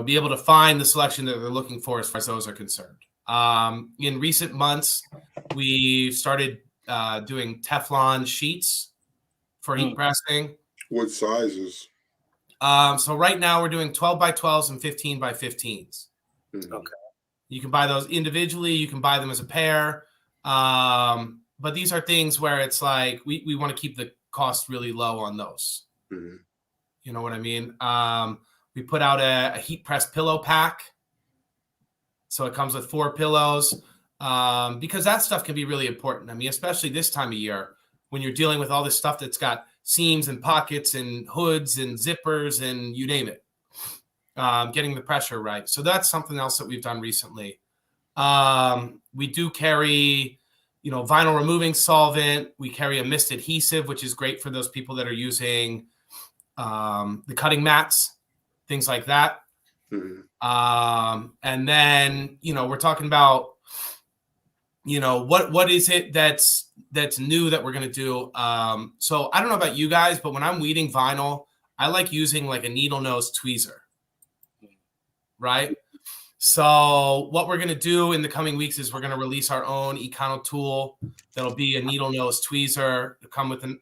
be able to find the selection that they're looking for as far as those are concerned. In recent months, we started doing Teflon sheets for heat pressing. What sizes? So right now we're doing 12 by 12s and 15 by 15s. Mm-hmm. Okay. You can buy those individually. You can buy them as a pair. But these are things where it's like we want to keep the cost really low on those. Mm-hmm. You know what I mean? We put out a heat press pillow pack. So it comes with 4 pillows because that stuff can be really important. I mean, especially this time of year when you're dealing with all this stuff that's got seams and pockets and hoods and zippers and you name it, getting the pressure right. So that's something else that we've done recently. We do carry, vinyl removing solvent. We carry a mist adhesive, which is great for those people that are using the cutting mats, things like that. Mm-hmm. And then, we're talking about, what is it that's new that we're going to do? So I don't know about you guys, but when I'm weeding vinyl, I like using like a needle nose tweezer, right? So what we're going to do in the coming weeks is we're going to release our own Econo tool. That'll be a needle nose tweezer to come with a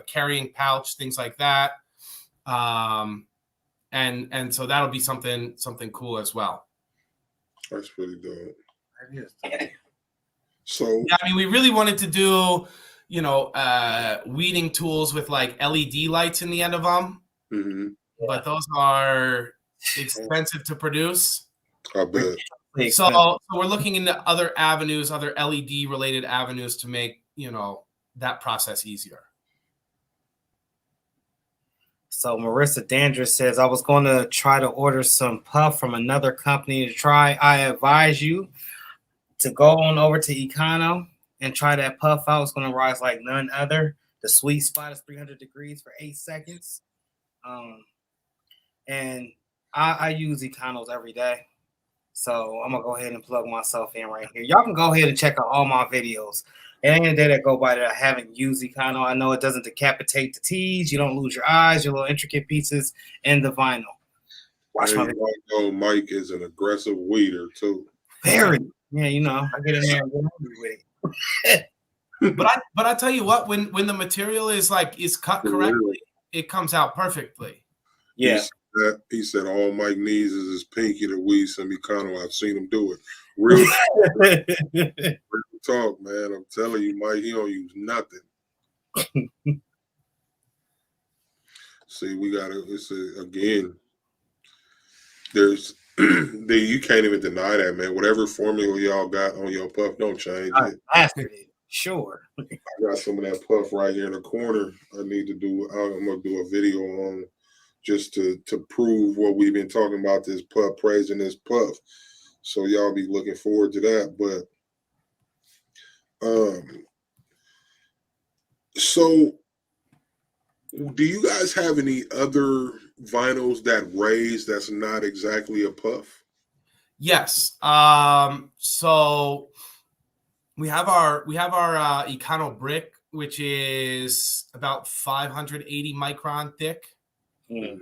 carrying pouch, things like that. and so that'll be something cool as well. That's pretty dope. That is. So yeah, I mean, we really wanted to do, weeding tools with like LED lights in the end of them, but those are expensive to produce. I bet. So we're looking into other avenues, other LED related avenues to make, that process easier. So Marissa Dandridge says, I was going to try to order some puff from another company to try. I advise you to go on over to Econo and try that puff out. It's going to rise like none other. The sweet spot is 300 degrees for 8 seconds. And I use Econos every day. So I'm going to go ahead and plug myself in right here. Y'all can go ahead and check out all my videos. It ain't a day that go by that I haven't used Econo. I know it doesn't decapitate the tees. You don't lose your eyes, your little intricate pieces, and the vinyl. Watch my video. I know Mike is an aggressive weeder too. Very. Yeah, I get in there and get with it. But I tell you what, when the material is cut correctly, it comes out perfectly. Yeah. He said all Mike needs is his pinky to weed some Econo. I've seen him do it. Real talk, man. I'm telling you, Mike, he don't use nothing. See, again, there's you can't even deny that, man. Whatever formula y'all got on your puff, don't change it. Mastered it. Sure. I got some of that puff right here in the corner. I'm gonna do a video on just to prove what we've been talking about, this puff, praising this puff. So y'all be looking forward to that. But so do you guys have any other vinyls that raise that's not exactly a puff? Yes. So we have our Econo brick, which is about 580 micron thick. And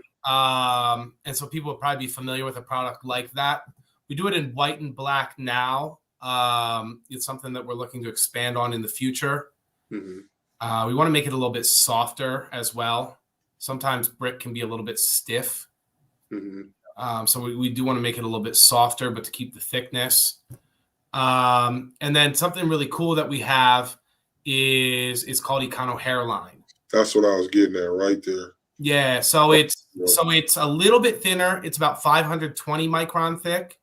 so people will probably be familiar with a product like that. We do it in white and black now. It's something that we're looking to expand on in the future. We want to make it a little bit softer as well. Sometimes brick can be a little bit stiff. So we do want to make it a little bit softer, but to keep the thickness. And then something really cool that we have is called Econo Hairline. That's what I was getting at right there. Yeah, so it's a little bit thinner. It's about 520 micron thick,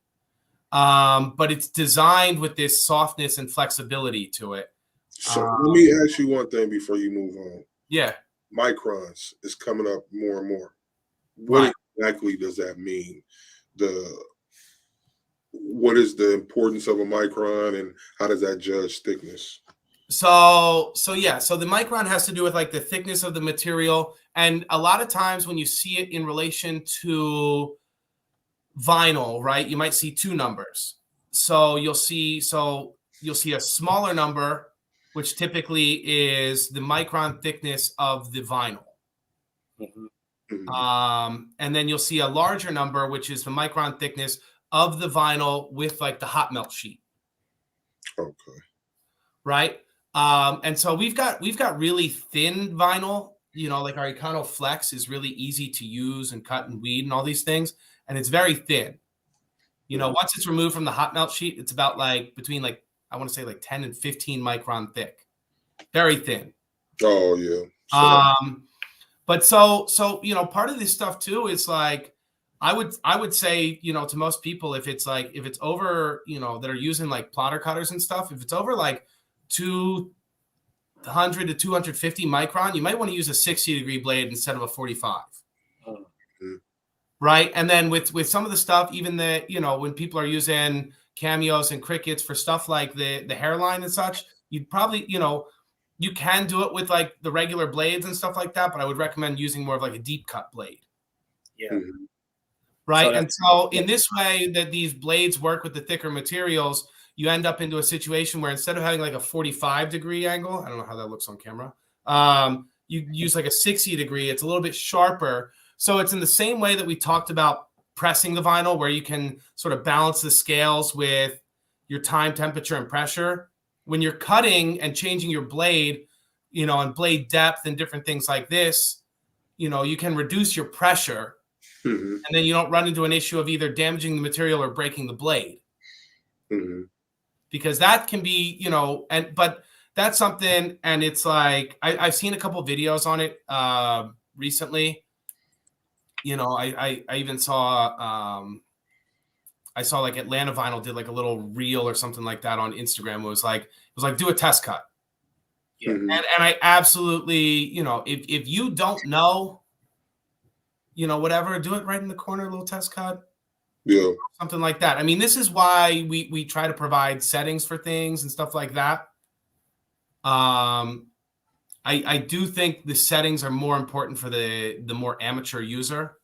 but it's designed with this softness and flexibility to it. So let me ask you one thing before you move on. Yeah, microns is coming up more and more. What exactly does that mean? What is the importance of a micron, and how does that judge thickness? So the micron has to do with like the thickness of the material. And a lot of times when you see it in relation to vinyl, right, you might see two numbers. So you'll see a smaller number, which typically is the micron thickness of the vinyl. And then you'll see a larger number, which is the micron thickness of the vinyl with like the hot melt sheet. Okay. Right. And so we've got really thin vinyl, like our Econo Flex is really easy to use and cut and weed and all these things. And it's very thin. Once it's removed from the hot melt sheet, it's about between I want to say 10 and 15 micron thick. Very thin. Oh yeah. But so part of this stuff too is I would say, to most people, if it's over, that are using plotter cutters and stuff, if it's over 200 to 250 micron, you might want to use a 60-degree blade instead of a 45. Right. And then with some of the stuff, even when people are using cameos and crickets for stuff like the hairline and such, you'd probably, you can do it with the regular blades and stuff like that, but I would recommend using more of a deep cut blade. Yeah. Right. And so in this way that these blades work with the thicker materials, you end up into a situation where instead of having a 45-degree angle, I don't know how that looks on camera, you use a 60-degree. It's a little bit sharper. So it's in the same way that we talked about pressing the vinyl, where you can sort of balance the scales with your time, temperature, and pressure. When you're cutting and changing your blade, and blade depth and different things like this, you can reduce your pressure Mm-hmm. And then you don't run into an issue of either damaging the material or breaking the blade. Mm-hmm. Because that can be, but that's something, and it's like, I've seen a couple of videos on it recently. I even saw, I saw like Atlanta Vinyl did like a little reel or something like that on Instagram. It was like do a test cut. Yeah. Mm-hmm. And I absolutely, if you don't know, whatever, do it right in the corner, a little test cut. Yeah. Something like that. I mean, this is why we try to provide settings for things and stuff like that. I do think the settings are more important for the more amateur user.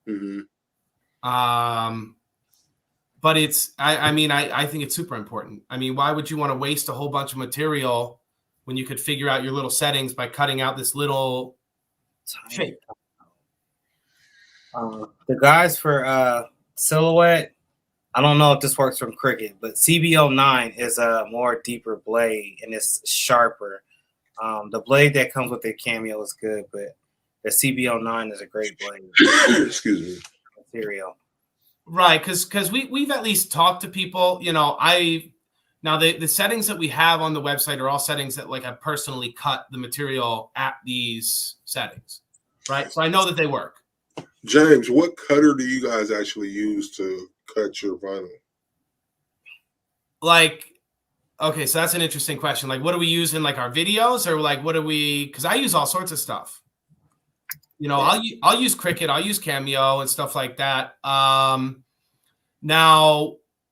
Mm-hmm. But I think it's super important. I mean, why would you want to waste a whole bunch of material when you could figure out your little settings by cutting out this little shape? The guys for Silhouette, I don't know if this works from Cricut, but CB09 is a more deeper blade and it's sharper. The blade that comes with the Cameo is good, but the CB09 is a great blade. Excuse me. Material. Right, because we've at least talked to people. Now the settings that we have on the website are all settings that like I personally cut the material at these settings, right? So I know that they work. James, what cutter do you guys actually use to cut your vinyl? Like, okay, so that's an interesting question. Like, what do we use in like our videos, or like what do we? Because I use all sorts of stuff. I'll use Cricut, I'll use Cameo and stuff like that. Now,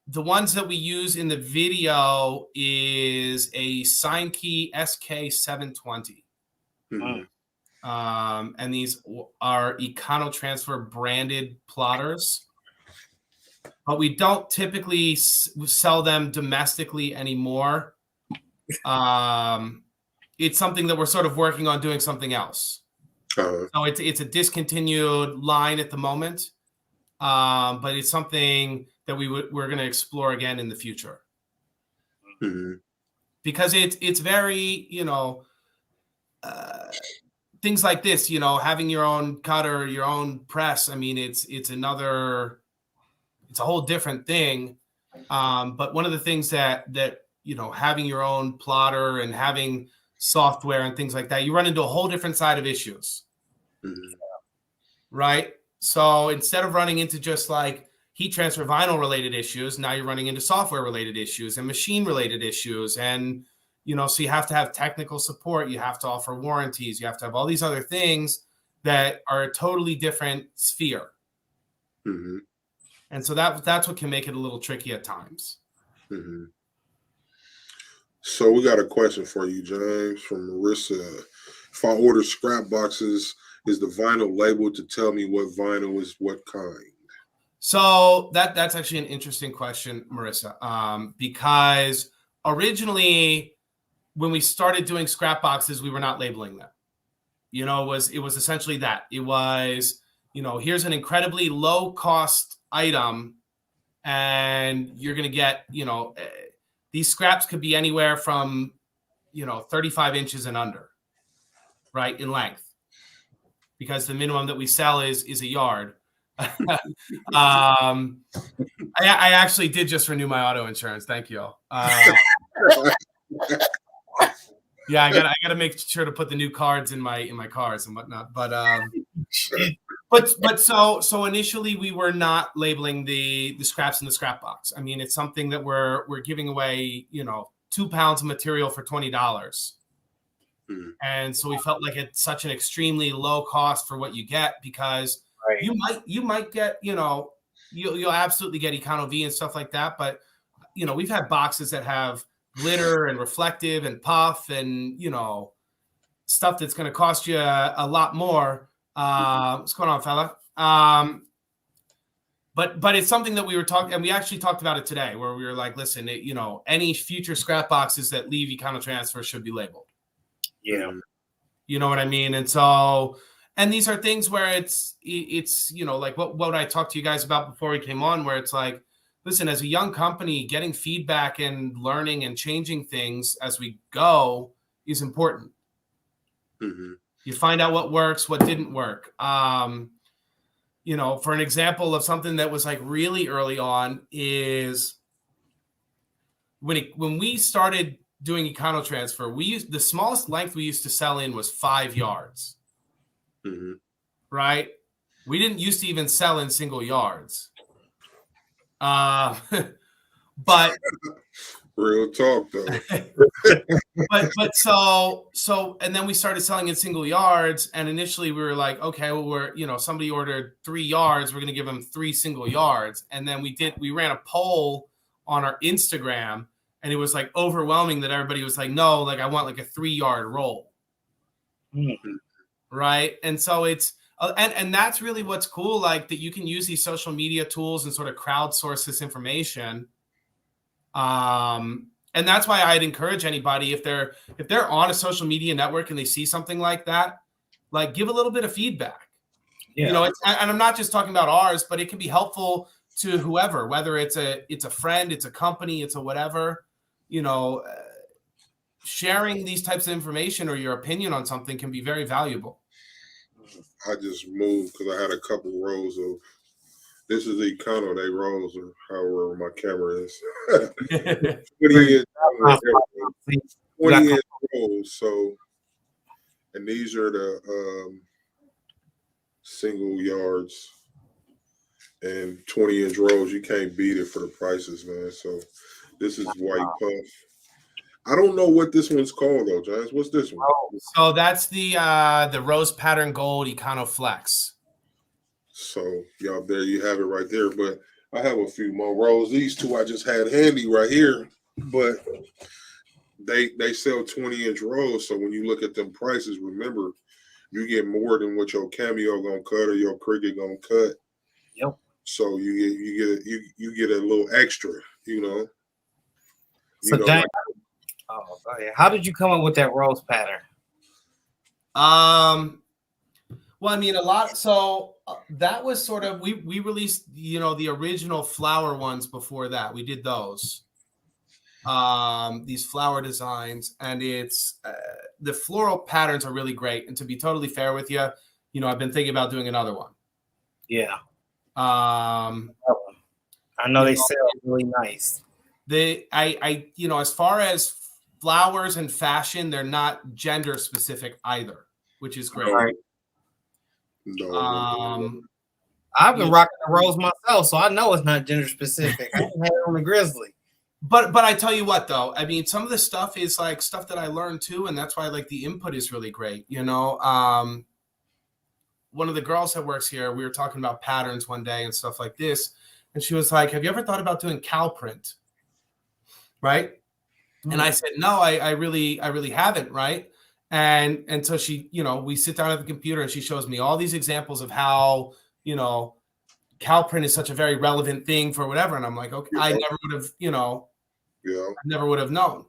the ones that we use in the video is a Signkey SK720. Mm-hmm. And these are econotransfer branded plotters, but we don't typically sell them domestically anymore. It's something that we're sort of working on doing something else. Uh-huh. So it's a discontinued line at the moment, but it's something that we're going to explore again in the future. Mm-hmm. Because it's very, things like this, having your own cutter, your own press. I mean, it's a whole different thing. But one of the things that having your own plotter and having software and things like that, you run into a whole different side of issues. Mm-hmm. Right? So instead of running into just like heat transfer vinyl related issues, now you're running into software related issues and machine related issues. And, so you have to have technical support. You have to offer warranties. You have to have all these other things that are a totally different sphere. Mm-hmm. And so that's what can make it a little tricky at times. Mm-hmm. So we got a question for you, James, from Marissa. If I order scrap boxes, is the vinyl labeled to tell me what vinyl is what kind? So that's actually an interesting question, Marissa, because originally when we started doing scrap boxes, we were not labeling them. It was essentially that. It was, here's an incredibly low cost item and you're going to get, these scraps could be anywhere from, 35 inches and under, right, in length, because the minimum that we sell is a yard. I actually did just renew my auto insurance. Thank you. Yeah, I gotta make sure to put the new cards in my cars and whatnot. But so initially we were not labeling the scraps in the scrap box. I mean, it's something that we're giving away, 2 pounds of material for $20. Mm-hmm. And so we felt like it's such an extremely low cost for what you get, because right. you might get, you'll absolutely get Econo V and stuff like that. But, we've had boxes that have glitter and reflective and puff and, stuff that's going to cost you a lot more. What's going on, fella? But it's something that we were talking, and we actually talked about it today, where we were like, listen, any future scrap boxes that leave econotransfer should be labeled. Yeah. You know what I mean? And so, and these are things where it's like what I talked to you guys about before we came on, where it's like, listen, as a young company, getting feedback and learning and changing things as we go is important. Mm-hmm. You find out what works, what didn't work. you know, for an example of something that was like really early on is when we started doing econotransfer, we used the smallest length we used to sell in was 5 yards. Mm-hmm. Right? We didn't used to even sell in single yards. But real talk though. but so and then we started selling in single yards, and initially we were like, okay, well, we're, you know, somebody ordered 3 yards, we're gonna give them 3 single yards. And then we ran a poll on our Instagram, and it was like overwhelming that everybody was like, no, like I want like a 3-yard roll. Mm-hmm. Right. And so it's and that's really what's cool, like that you can use these social media tools and sort of crowdsource this information. And that's why I'd encourage anybody, if they're on a social media network and they see something like that, like give a little bit of feedback. Yeah. You know, and I'm not just talking about ours, but it can be helpful to whoever, whether it's a friend, it's a company, it's a whatever, you know, sharing these types of information or your opinion on something can be very valuable. I just moved because I had a couple rows of, this is the Econo, they rolls or however my camera is. 20 inch rolls. So, and these are the single yards and 20-inch rolls. You can't beat it for the prices, man. So this is white puff. I don't know what this one's called though, Giants. What's this one? So that's the rose pattern gold Econo Flex. So y'all, there you have it right there. But I have a few more rolls. These two I just had handy right here, but they sell 20-inch rolls. So when you look at them prices, remember you get more than what your Cameo gonna cut or your Cricut gonna cut. Yep. So you get a little extra, you know. So you know, how did you come up with that rose pattern? Well, I mean, a lot. So that was sort of, we released, you know, the original flower ones before that. We did those, these flower designs, and it's the floral patterns are really great. And to be totally fair with you, you know, I've been thinking about doing another one. Yeah. I know they sell really nice. I you know, as far as flowers and fashion, they're not gender specific either, which is great. Right. No. I've been rocking the rose myself, so I know it's not gender specific. I had it on the Grizzly. But I tell you what, though, I mean, some of the stuff is like stuff that I learned too, and that's why like the input is really great. You know, one of the girls that works here, we were talking about patterns one day and stuff like this, and she was like, "Have you ever thought about doing cow print?" Right? Mm-hmm. And I said, "No, I really haven't." Right? And so she, you know, we sit down at the computer and she shows me all these examples of how, you know, cow print is such a very relevant thing for whatever. And I'm like, okay, I never would have, you know, I never would have known.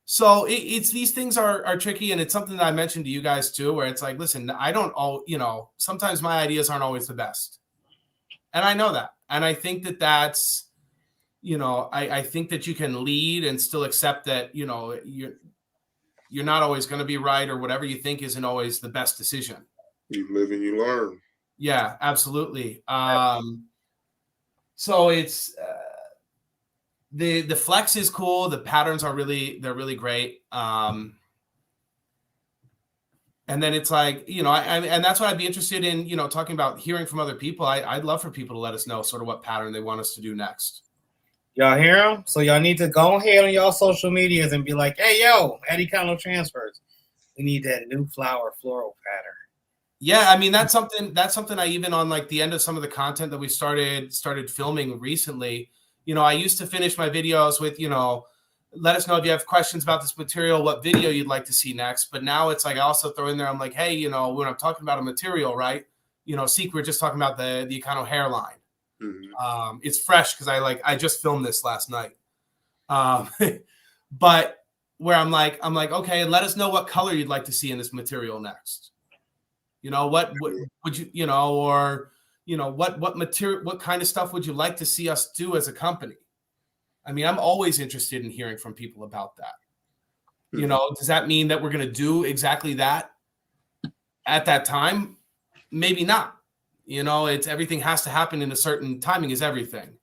So it's these things are tricky, and it's something that I mentioned to you guys too, where it's like, listen, I don't all, you know, sometimes my ideas aren't always the best. And I know that. And I think that that's, you know, I think that you can lead and still accept that, you know, you're not always going to be right, or whatever you think isn't always the best decision. You live and you learn. Yeah, absolutely. So it's the flex is cool. The patterns are they're really great. And then it's like, you know, and that's what I'd be interested in, you know, talking about hearing from other people. I'd love for people to let us know sort of what pattern they want us to do next. Y'all hear them? So y'all need to go ahead on y'all social medias and be like, hey, yo, at econotransfers, we need that new floral pattern. Yeah, I mean, that's something I even on like the end of some of the content that we started filming recently, you know, I used to finish my videos with, you know, let us know if you have questions about this material, what video you'd like to see next. But now it's like I also throw in there, I'm like, hey, you know, when I'm talking about a material, right? You know, we're just talking about the Econo hairline. Mm-hmm. It's fresh because I just filmed this last night. But where I'm like, okay, let us know what color you'd like to see in this material next. You know, what would you, you know, or, you know, what material, what kind of stuff would you like to see us do as a company? I mean, I'm always interested in hearing from people about that. Mm-hmm. You know, does that mean that we're going to do exactly that at that time? maybe not. It's everything has to happen in a certain timing is everything.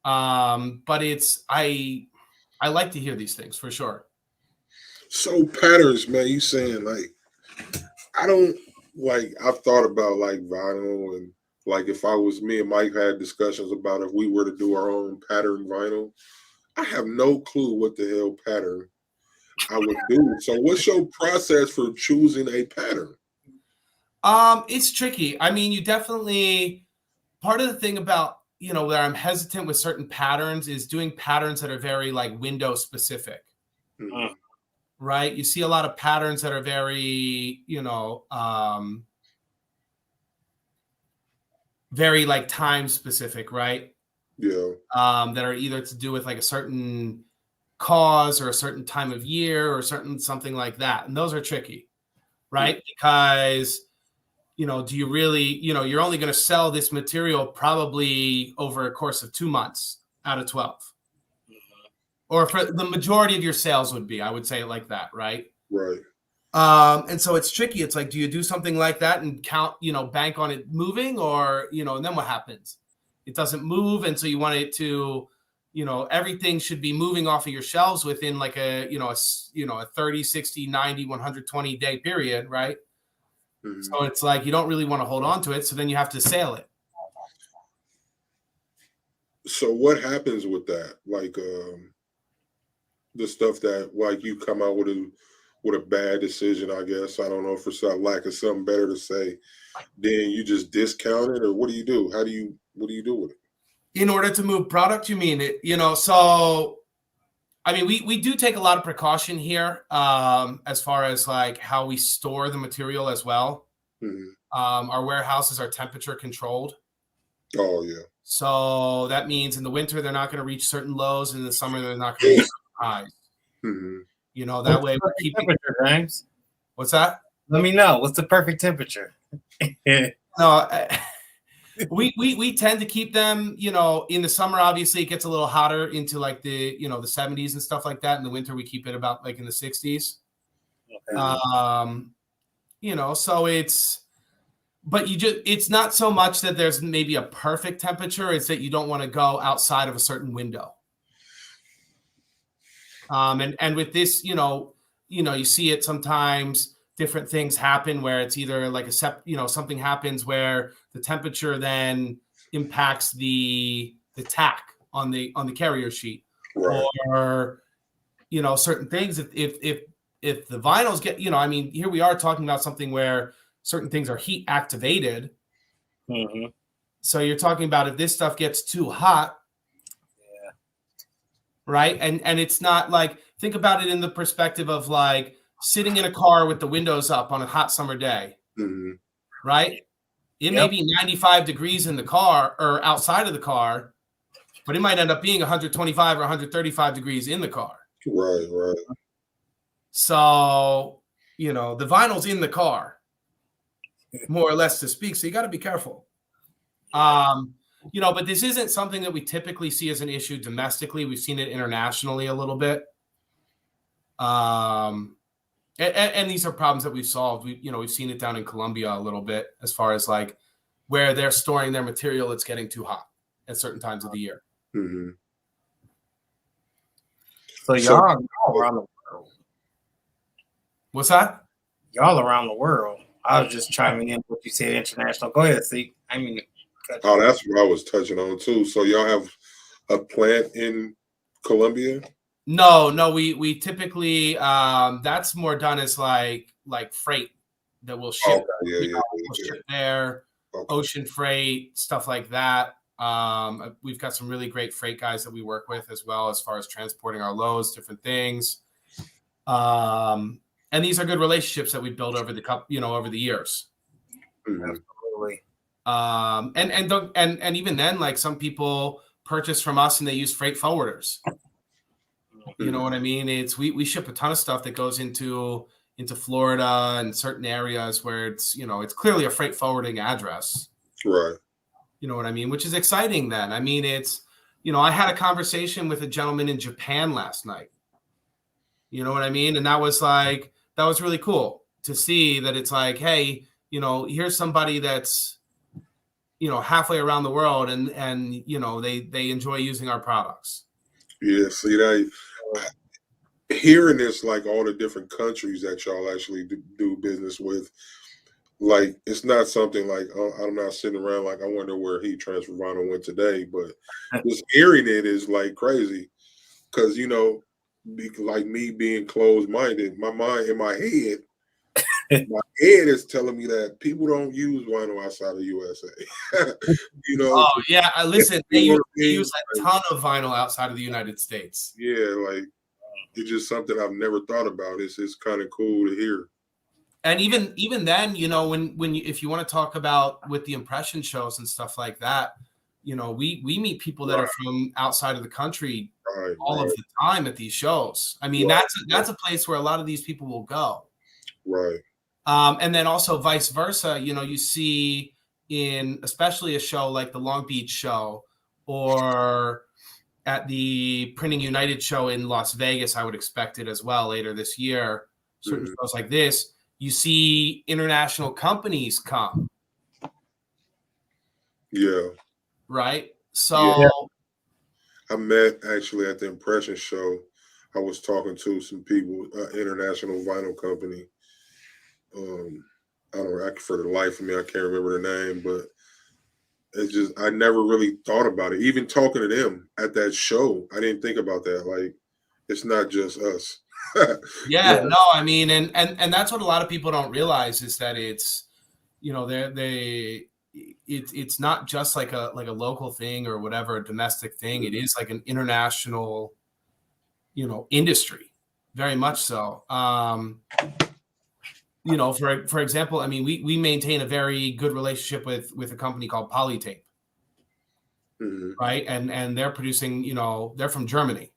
But I like to hear these things for sure. So patterns, man, you saying like, I don't like, I've thought about like vinyl, and like if I was, me and Mike had discussions about if we were to do our own pattern vinyl. I have no clue what the hell pattern I would do. So what's your process for choosing a pattern? It's tricky. I mean, you definitely, part of the thing about, where I'm hesitant with certain patterns is doing patterns that are very like window specific. Right? You see a lot of patterns that are very, very like time specific, right? Yeah. That are either to do with like a certain cause or a certain time of year or something like that. And those are tricky, right? Because, do you really, you're only going to sell this material probably over a course of 2 months out of 12. Or for the majority of your sales would be, I would say it like that, right? Right. And so it's tricky. It's like, do you do something like that and count, bank on it moving, or, and then what happens? It doesn't move. And so you want it to, everything should be moving off of your shelves within like a 30, 60, 90, 120 day period, right? So it's like, you don't really want to hold on to it. So then you have to sell it. So what happens with that? Like, the stuff that like you come out with a bad decision, I guess. I don't know, for some lack of something better to say. Then you just discount it, or what do you do? What do you do with it? In order to move product, you mean it? So I mean, we do take a lot of precaution here, as far as like how we store the material as well. Our warehouses are temperature controlled. Oh yeah. So that means in the winter they're not going to reach certain lows, and in the summer they're not going to reach certain highs. That way we're keeping temperature, James. What's that? Let me know. What's the perfect temperature? No, we tend to keep them, in the summer, obviously it gets a little hotter into like the, the 70s and stuff like that. In the winter, we keep it about like in the 60s. Okay. So it's not so much that there's maybe a perfect temperature. It's that you don't want to go outside of a certain window. And with this, you see it sometimes. Different things happen where it's either like something happens where the temperature then impacts the tack on the carrier sheet, right. Or certain things. If the vinyls get, I mean, here we are talking about something where certain things are heat activated. So you're talking about if this stuff gets too hot, right? And it's not like, think about it in the perspective of like sitting in a car with the windows up on a hot summer day, right? It may be 95 degrees in the car or outside of the car, but it might end up being 125 or 135 degrees in the car. Right. So, the vinyl's in the car, more or less to speak. So you got to be careful. But this isn't something that we typically see as an issue domestically. We've seen it internationally a little bit. And these are problems that we've solved. We've seen it down in Colombia a little bit as far as like where they're storing their material. It's getting too hot at certain times of the year. So y'all around the world. What's that? Y'all around the world. I was just chiming in what you said international. Go ahead, see. I mean, oh, that's what I was touching on too. So y'all have a plant in Colombia? No, we typically that's more done as like freight that we'll ship. We'll ship there, ocean freight, stuff like that. We've got some really great freight guys that we work with as well, as far as transporting our loads, different things. And these are good relationships that we built over the years. Absolutely. And even then, like some people purchase from us and they use freight forwarders. You know what I mean? We ship a ton of stuff that goes into Florida and certain areas where it's clearly a freight forwarding address. Right. You know what I mean? Which is exciting then. I mean, I had a conversation with a gentleman in Japan last night. You know what I mean? And that was really cool to see that it's like, hey, here's somebody that's, halfway around the world and they enjoy using our products. Yeah, see that hearing this, like all the different countries that y'all actually do business with, like it's not something like I'm not sitting around like I wonder where heat transfer vinyl went today, but just hearing it is like crazy because like me being closed minded, my mind in my head. My head is telling me that people don't use vinyl outside of the USA. Oh yeah, listen, they use a ton of vinyl outside of the United States. Yeah, like it's just something I've never thought about. It's kind of cool to hear. And even then, if you want to talk about with the impression shows and stuff like that, we meet people that are from outside of the country all of the time at these shows. I mean, that's a place where a lot of these people will go. Right. And then also vice versa, you see in especially a show like the Long Beach show or at the Printing United show in Las Vegas, I would expect it as well later this year. Certain shows like this, you see international companies come. Yeah. Right. So I met actually at the impression show. I was talking to some people, international vinyl company. I don't know, for the life of me, I can't remember the name, but it's just I never really thought about it. Even talking to them at that show, I didn't think about that. Like, it's not just us. No, I mean, and that's what a lot of people don't realize is that it's, it's not just like a local thing or whatever, a domestic thing. It is like an international, industry, very much so. For example, I mean, we maintain a very good relationship with a company called Polytape, right? And they're producing, they're from Germany.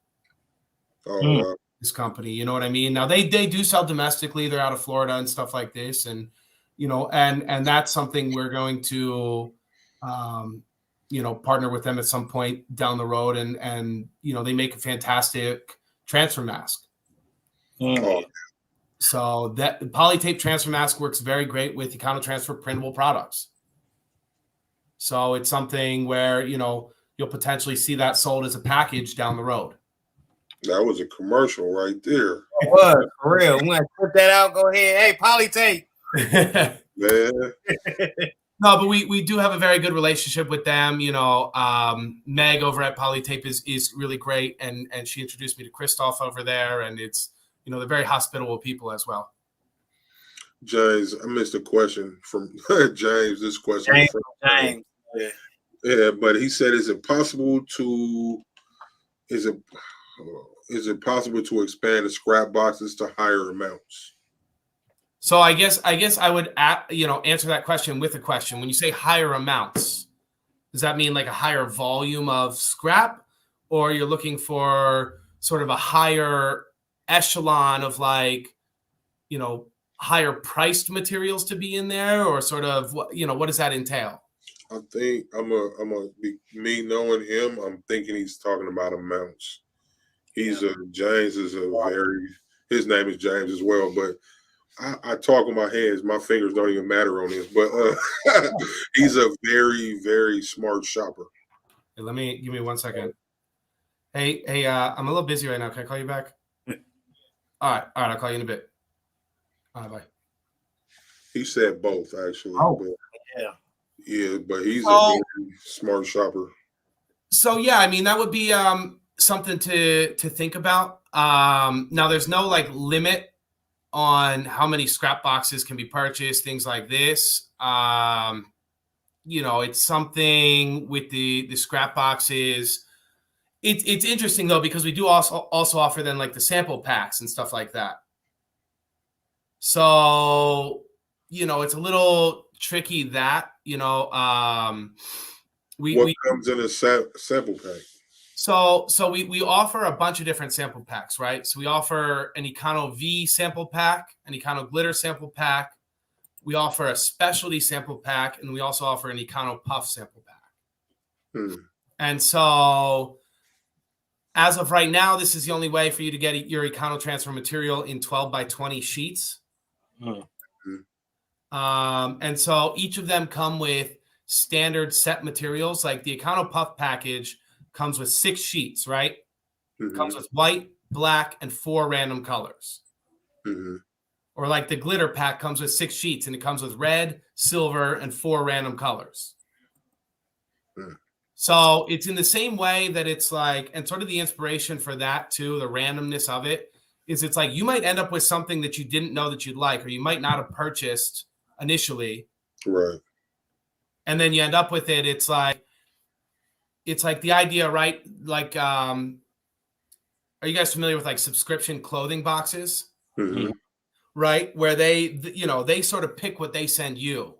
Oh, wow. This company, you know what I mean? Now they do sell domestically. They're out of Florida and stuff like this, and and that's something we're going to, partner with them at some point down the road, and they make a fantastic transfer mask. So that Polytape transfer mask works very great with econotransfer printable products. So it's something where, you'll potentially see that sold as a package down the road. That was a commercial right there. It was, for real. I'm going to put that out. Go ahead. Hey, Polytape. Yeah. No, but we do have a very good relationship with them. Meg over at Polytape is really great. And she introduced me to Christoph over there. And it's, they're very hospitable people as well. James, I missed a question from James. This question James, from James. Yeah, but he said, is it possible to expand the scrap boxes to higher amounts? So I guess I would answer that question with a question. When you say higher amounts, does that mean like a higher volume of scrap, or you're looking for sort of a higher echelon of like, higher priced materials to be in there, or sort of what does that entail? I think me knowing him, I'm thinking he's talking about amounts. James is his name is James as well, but I talk with my hands. My fingers don't even matter on this, but he's a very, very smart shopper. Hey, give me 1 second. Hey, I'm a little busy right now. Can I call you back? All right. I'll call you in a bit. All right, bye. He said both, actually. Oh, but, yeah, but he's a very smart shopper. So yeah, I mean that would be something to think about. Now there's no like limit on how many scrap boxes can be purchased, things like this. It's something with the scrap boxes. It's interesting though, because we do also offer then like the sample packs and stuff like that. So, it's a little tricky that, what comes in a sample pack? So we offer a bunch of different sample packs, right? So we offer an Econo V sample pack, an Econo Glitter sample pack. We offer a specialty sample pack, and we also offer an Econo Puff sample pack. And so as of right now, this is the only way for you to get your econotransfer material in 12 by 20 sheets. And so each of them come with standard set materials. Like the Econo Puff package comes with 6 sheets, right? Mm-hmm. Comes with white, black, and 4 random colors. Mm-hmm. Or like the glitter pack comes with 6 sheets and it comes with red, silver, and 4 random colors. Mm. So it's in the same way that it's like, and sort of the inspiration for that too, the randomness of it is it's like you might end up with something that you didn't know that you'd like, or you might not have purchased initially. Right. And then you end up with it. It's like the idea, right? Like, are you guys familiar with like subscription clothing boxes? Mm-hmm. Right? Where they sort of pick what they send you.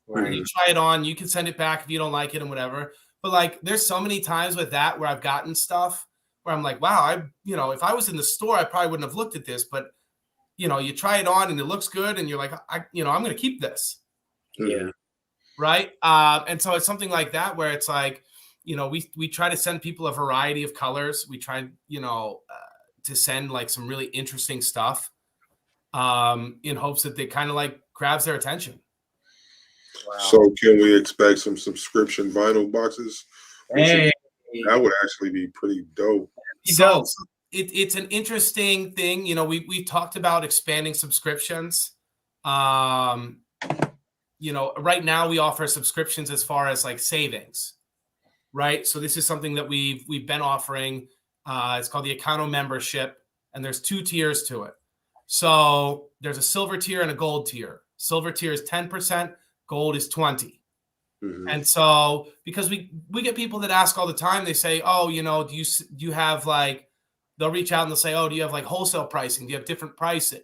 Right. And you try it on, you can send it back if you don't like it and whatever. But like, there's so many times with that where I've gotten stuff where I'm like, wow, if I was in the store, I probably wouldn't have looked at this. But, you try it on and it looks good. And you're like, I'm going to keep this. Yeah. Right. And so it's something like that where it's like, we try to send people a variety of colors. We try, to send like some really interesting stuff in hopes that they kind of like grabs their attention. Wow. So can we expect some subscription vinyl boxes? Hey. That would actually be pretty dope. So it's an interesting thing. We talked about expanding subscriptions. Right now we offer subscriptions as far as like savings, right? So this is something that we've been offering. It's called the Econo membership, and there's 2 tiers to it. So there's a silver tier and a gold tier. Silver tier is 10%, gold is 20%. Mm-hmm. And so because we get people that ask all the time, they say, oh, do you have like, they'll reach out and they'll say, oh, do you have like wholesale pricing? Do you have different pricing?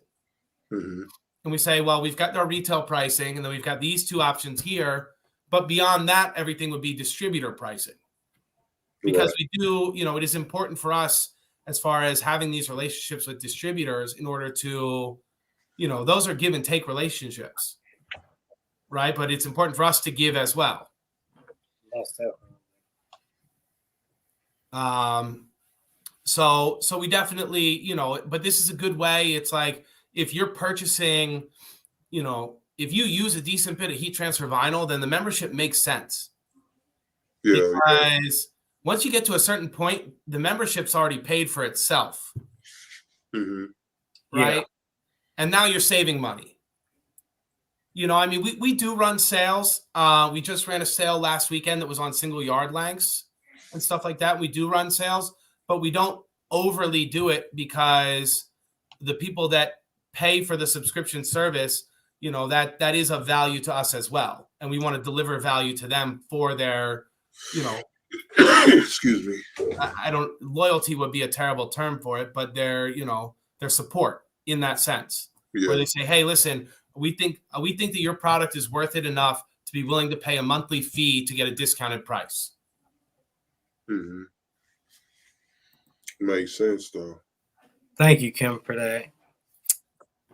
Mm-hmm. And we say, well, we've got our retail pricing and then we've got these 2 options here. But beyond that, everything would be distributor pricing. Because we do, it is important for us as far as having these relationships with distributors in order to, those are give and take relationships. Right. But it's important for us to give as well. So we definitely, but this is a good way. It's like if you're purchasing, if you use a decent bit of heat transfer vinyl, then the membership makes sense. Yeah. Because once you get to a certain point, the membership's already paid for itself. Mm-hmm. Right. Yeah. And now you're saving money. We do run sales. We just ran a sale last weekend that was on single yard lengths and stuff like that. We do run sales, but we don't overly do it because the people that pay for the subscription service, that is of value to us as well. And we want to deliver value to them for their, excuse me. Loyalty would be a terrible term for it, but their support in that sense. Yeah. Where they say, hey, listen, we think that your product is worth it enough to be willing to pay a monthly fee to get a discounted price. Mm-hmm. Makes sense, though. Thank you, Kim, for that.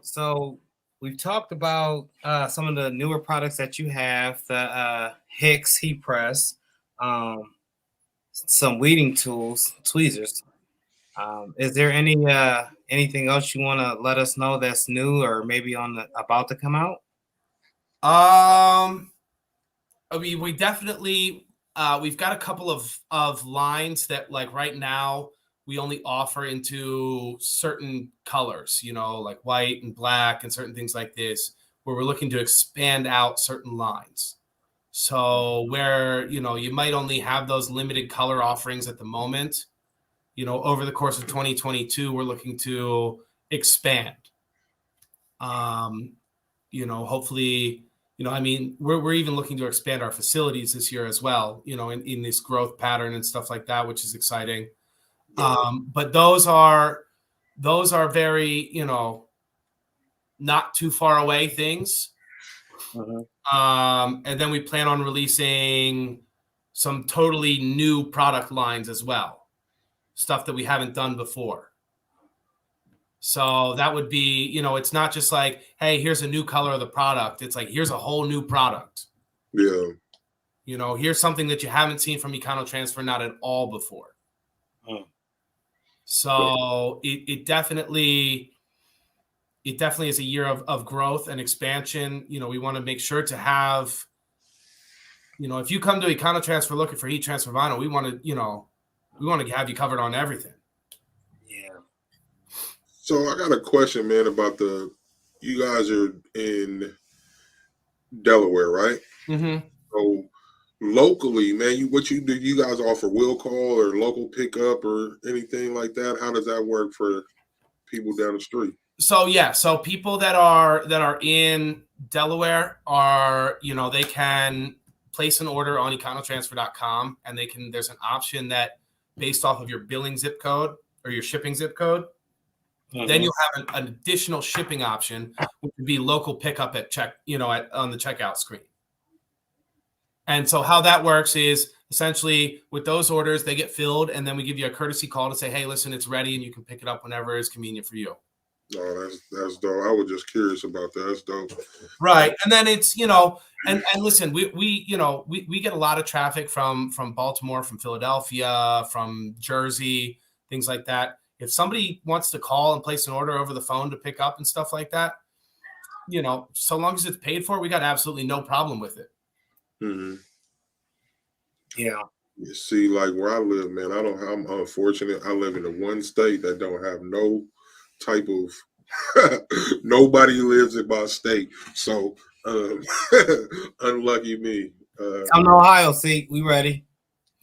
So we've talked about some of the newer products that you have, the Hicks heat press, some weeding tools, tweezers. Is there anything else you want to let us know that's new or maybe about to come out? We definitely we've got a couple of lines that like right now we only offer into certain colors, like white and black and certain things like this, where we're looking to expand out certain lines. So where, you might only have those limited color offerings at the moment, over the course of 2022, we're looking to expand. Hopefully, we're even looking to expand our facilities this year as well, in this growth pattern and stuff like that, which is exciting. But those are very, not too far away things. Mm-hmm. And then we plan on releasing some totally new product lines as well, stuff that we haven't done before. So that would be, it's not just like, hey, here's a new color of the product. It's like, here's a whole new product. Yeah. Here's something that you haven't seen from econotransfer, not at all before. So it definitely, it definitely is a year of growth and expansion. We want to make sure to have, if you come to econotransfer looking for heat transfer vinyl, we want to have you covered on everything. Yeah. So I got a question, man, about you guys are in Delaware, right? Mm-hmm. So locally, man, what you do? You guys offer will call or local pickup or anything like that? How does that work for people down the street? So yeah, so people that are in Delaware are, they can place an order on econotransfer.com, and there's an option that based off of your billing zip code or your shipping zip code, then you'll have an additional shipping option, which would be local pickup at on the checkout screen. And so how that works is essentially with those orders, they get filled, and then we give you a courtesy call to say, hey, listen, it's ready, and you can pick it up whenever is convenient for you. Oh, that's dope. I was just curious about that. That's dope. Right. And then it's, and listen, we get a lot of traffic from Baltimore, from Philadelphia, from Jersey, things like that. If somebody wants to call and place an order over the phone to pick up and stuff like that, so long as it's paid for, we got absolutely no problem with it. Mm-hmm. Yeah. You see, like where I live, man, I'm unfortunate. I live in the one state that don't have no type of nobody lives in my state. So unlucky me. Come to Ohio, see, we ready.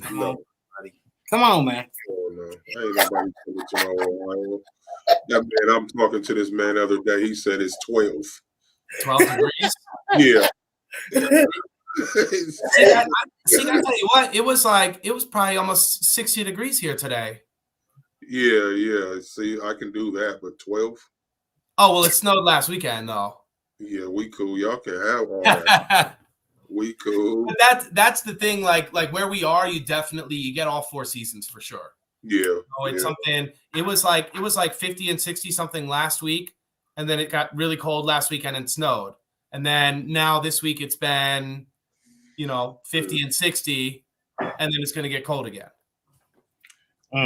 Come no. on, buddy. Come on, man. Oh, no. Ain't nobody coming to no Ohio. That man, I'm talking to this man the other day. He said it's 12. 12 degrees? Yeah. See, I tell you what, it was probably almost 60 degrees here today. Yeah. See, I can do that, but 12? Oh, well, it snowed last weekend, though. Yeah, we cool. Y'all can have all that. We cool. But that's the thing, like where we are, you get all 4 seasons for sure. Yeah. It's something, it was like 50 and 60 something last week, and then it got really cold last weekend and snowed. And then now this week it's been 50 and 60, and then it's going to get cold again.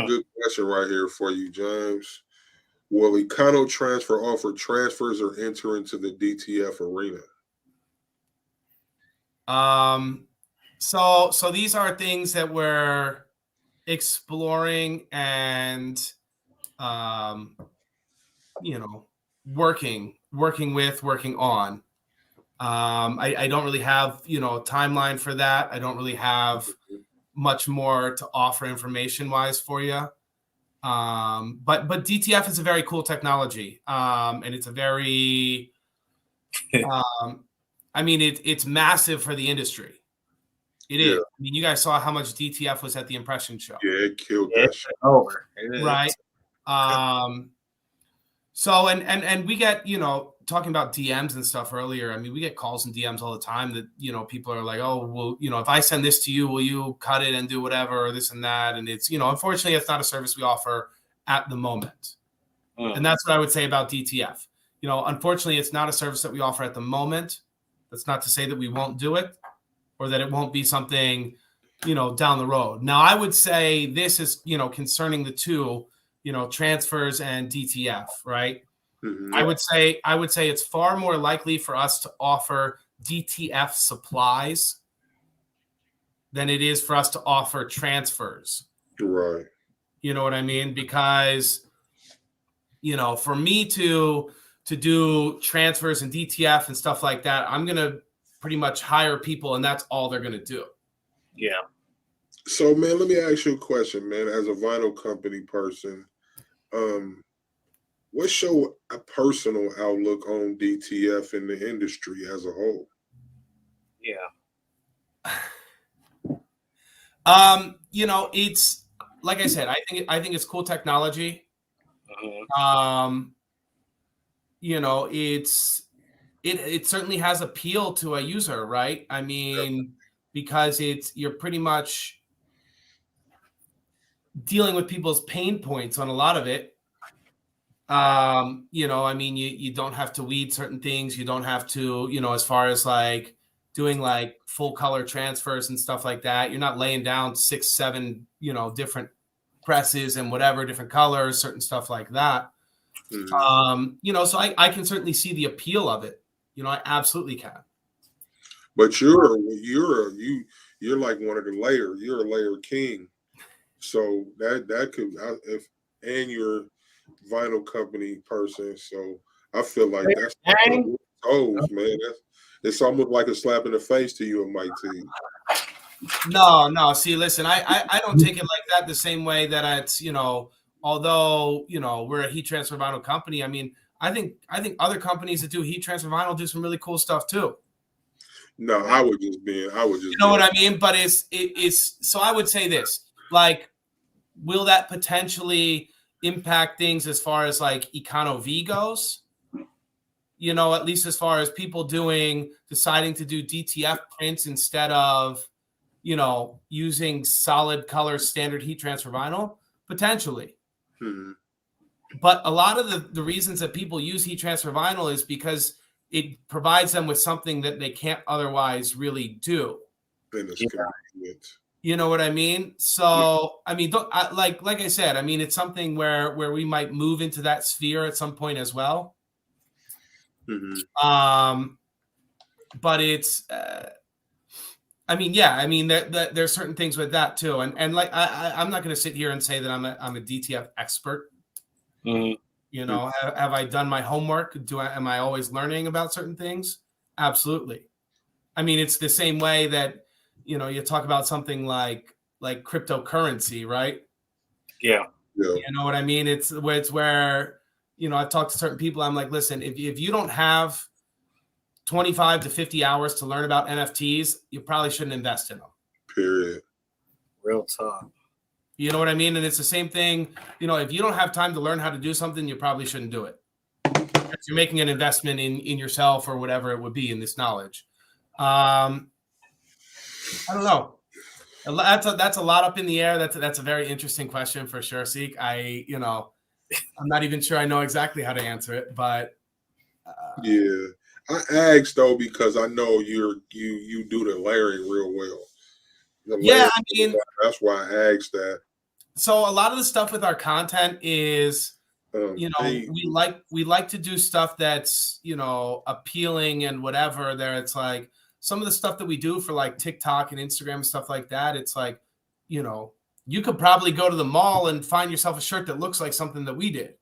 Good question right here for you, James. Will econotransfer offer transfers or enter into the DTF arena? So these are things that we're exploring and working on. I don't really have a timeline for that. I don't really have much more to offer information wise for you. But DTF is a very cool technology. And it's a very it's massive for the industry. It is. I mean, you guys saw how much DTF was at the impression show. Yeah, it killed that shit. Over. Right. So and we get, talking about DMs and stuff earlier. I mean, we get calls and DMs all the time that, people are like, oh, well, if I send this to you, will you cut it and do whatever, or this and that? And it's, unfortunately, it's not a service we offer at the moment. And that's what I would say about DTF. Unfortunately, it's not a service that we offer at the moment. That's not to say that we won't do it or that it won't be something, down the road. Now, I would say this is, concerning the two, transfers and DTF, right? Mm-hmm. I would say it's far more likely for us to offer DTF supplies than it is for us to offer transfers. Right. You know what I mean? Because, for me to do transfers and DTF and stuff like that, I'm going to pretty much hire people and that's all they're going to do. Yeah. So, man, let me ask you a question, man. As a vinyl company person, what's your personal outlook on DTF in the industry as a whole? Yeah. It's like I said, I think it's cool technology. It certainly has appeal to a user, right? I mean, because you're pretty much dealing with people's pain points on a lot of it. You don't have to weed certain things. You don't have to, as far as like doing like full color transfers and stuff like that. You're not laying down 6, 7, different presses and whatever, different colors, certain stuff like that. Mm-hmm. So I can certainly see the appeal of it. I absolutely can. But you're like one of the layer. You're a layer king. So that could and you're vinyl company person. So I feel like that's man. It's almost like a slap in the face to you, it might be. No. See, listen, I don't take it like that the same way that it's, although, we're a heat transfer vinyl company. I mean, I think other companies that do heat transfer vinyl do some really cool stuff too. No, I would just. What I mean? But so I would say this, like, will that potentially impact things as far as like econo-V goes? At least as far as people deciding to do DTF prints instead of, using solid color standard heat transfer vinyl, potentially. Mm-hmm. But a lot of the reasons that people use heat transfer vinyl is because it provides them with something that they can't otherwise really do. You know what I mean? So, I mean, like I said, I mean, it's something where we might move into that sphere at some point as well. Mm-hmm. But it's, I mean, yeah, I mean, there's certain things with that too, and like I'm not going to sit here and say that I'm a DTF expert. Mm-hmm. Have I done my homework? Am I always learning about certain things? Absolutely. I mean, it's the same way that you talk about something like cryptocurrency, right? Yeah. You know what I mean? It's where I've talked to certain people. I'm like, listen, if you don't have 25 to 50 hours to learn about NFTs, you probably shouldn't invest in them. Period. Real talk. You know what I mean? And it's the same thing. If you don't have time to learn how to do something, you probably shouldn't do it. If you're making an investment in yourself or whatever it would be in this knowledge. I don't know. That's a lot up in the air. That's a very interesting question for sure, Seek. I'm not even sure I know exactly how to answer it, but yeah. I asked though because I know you do the layering real well. I mean, that's why I asked that. So a lot of the stuff with our content is, we like to do stuff that's appealing and whatever. There, it's like some of the stuff that we do for like TikTok and Instagram and stuff like that. It's like, you could probably go to the mall and find yourself a shirt that looks like something that we did.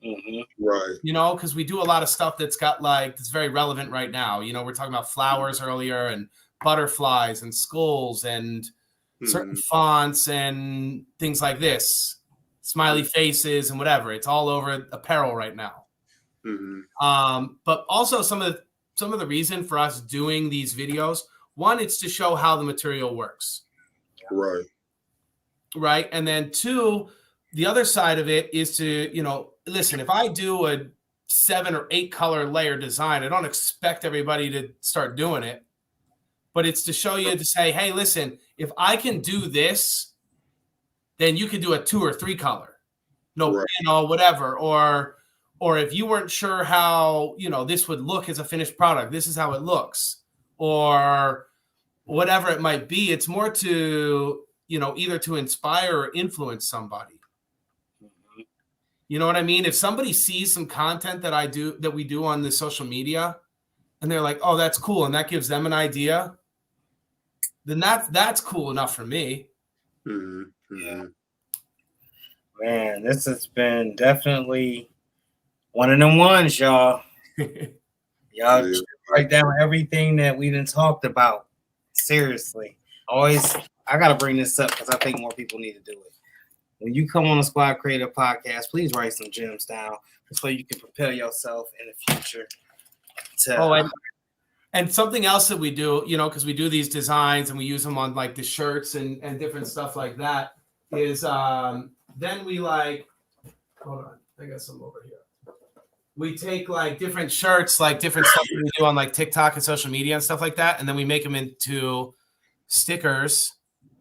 Mm-hmm. Right. Because we do a lot of stuff that's very relevant right now. We're talking about flowers earlier and butterflies and skulls and certain fonts and things like this, smiley faces and whatever. It's all over apparel right now. Mm-hmm. But also some of the reason for us doing these videos, one, it's to show how the material works. Right. And then two, the other side of it is to, listen, if I do a 7 or 8 color layer design, I don't expect everybody to start doing it. But it's to show you to say, hey, listen, if I can do this, then you can do a 2 or 3 color. Whatever. Or if you weren't sure how, this would look as a finished product, this is how it looks. Or whatever it might be. It's more to, either to inspire or influence somebody. You know what I mean? If somebody sees some content that we do on the social media and they're like, oh, that's cool. And that gives them an idea, then that's cool enough for me. Mm-hmm. Yeah. Man, this has been definitely one of them ones, y'all. Y'all write down everything that we done talked about. Seriously. I got to bring this up because I think more people need to do it. When you come on the Squad Creator Podcast, please write some gems down so you can prepare yourself in the future. And something else that we do, because we do these designs and we use them on like the shirts and different stuff like that, is then we hold on, I got some over here. We take like different shirts, like different stuff that we do on like TikTok and social media and stuff like that, and then we make them into stickers.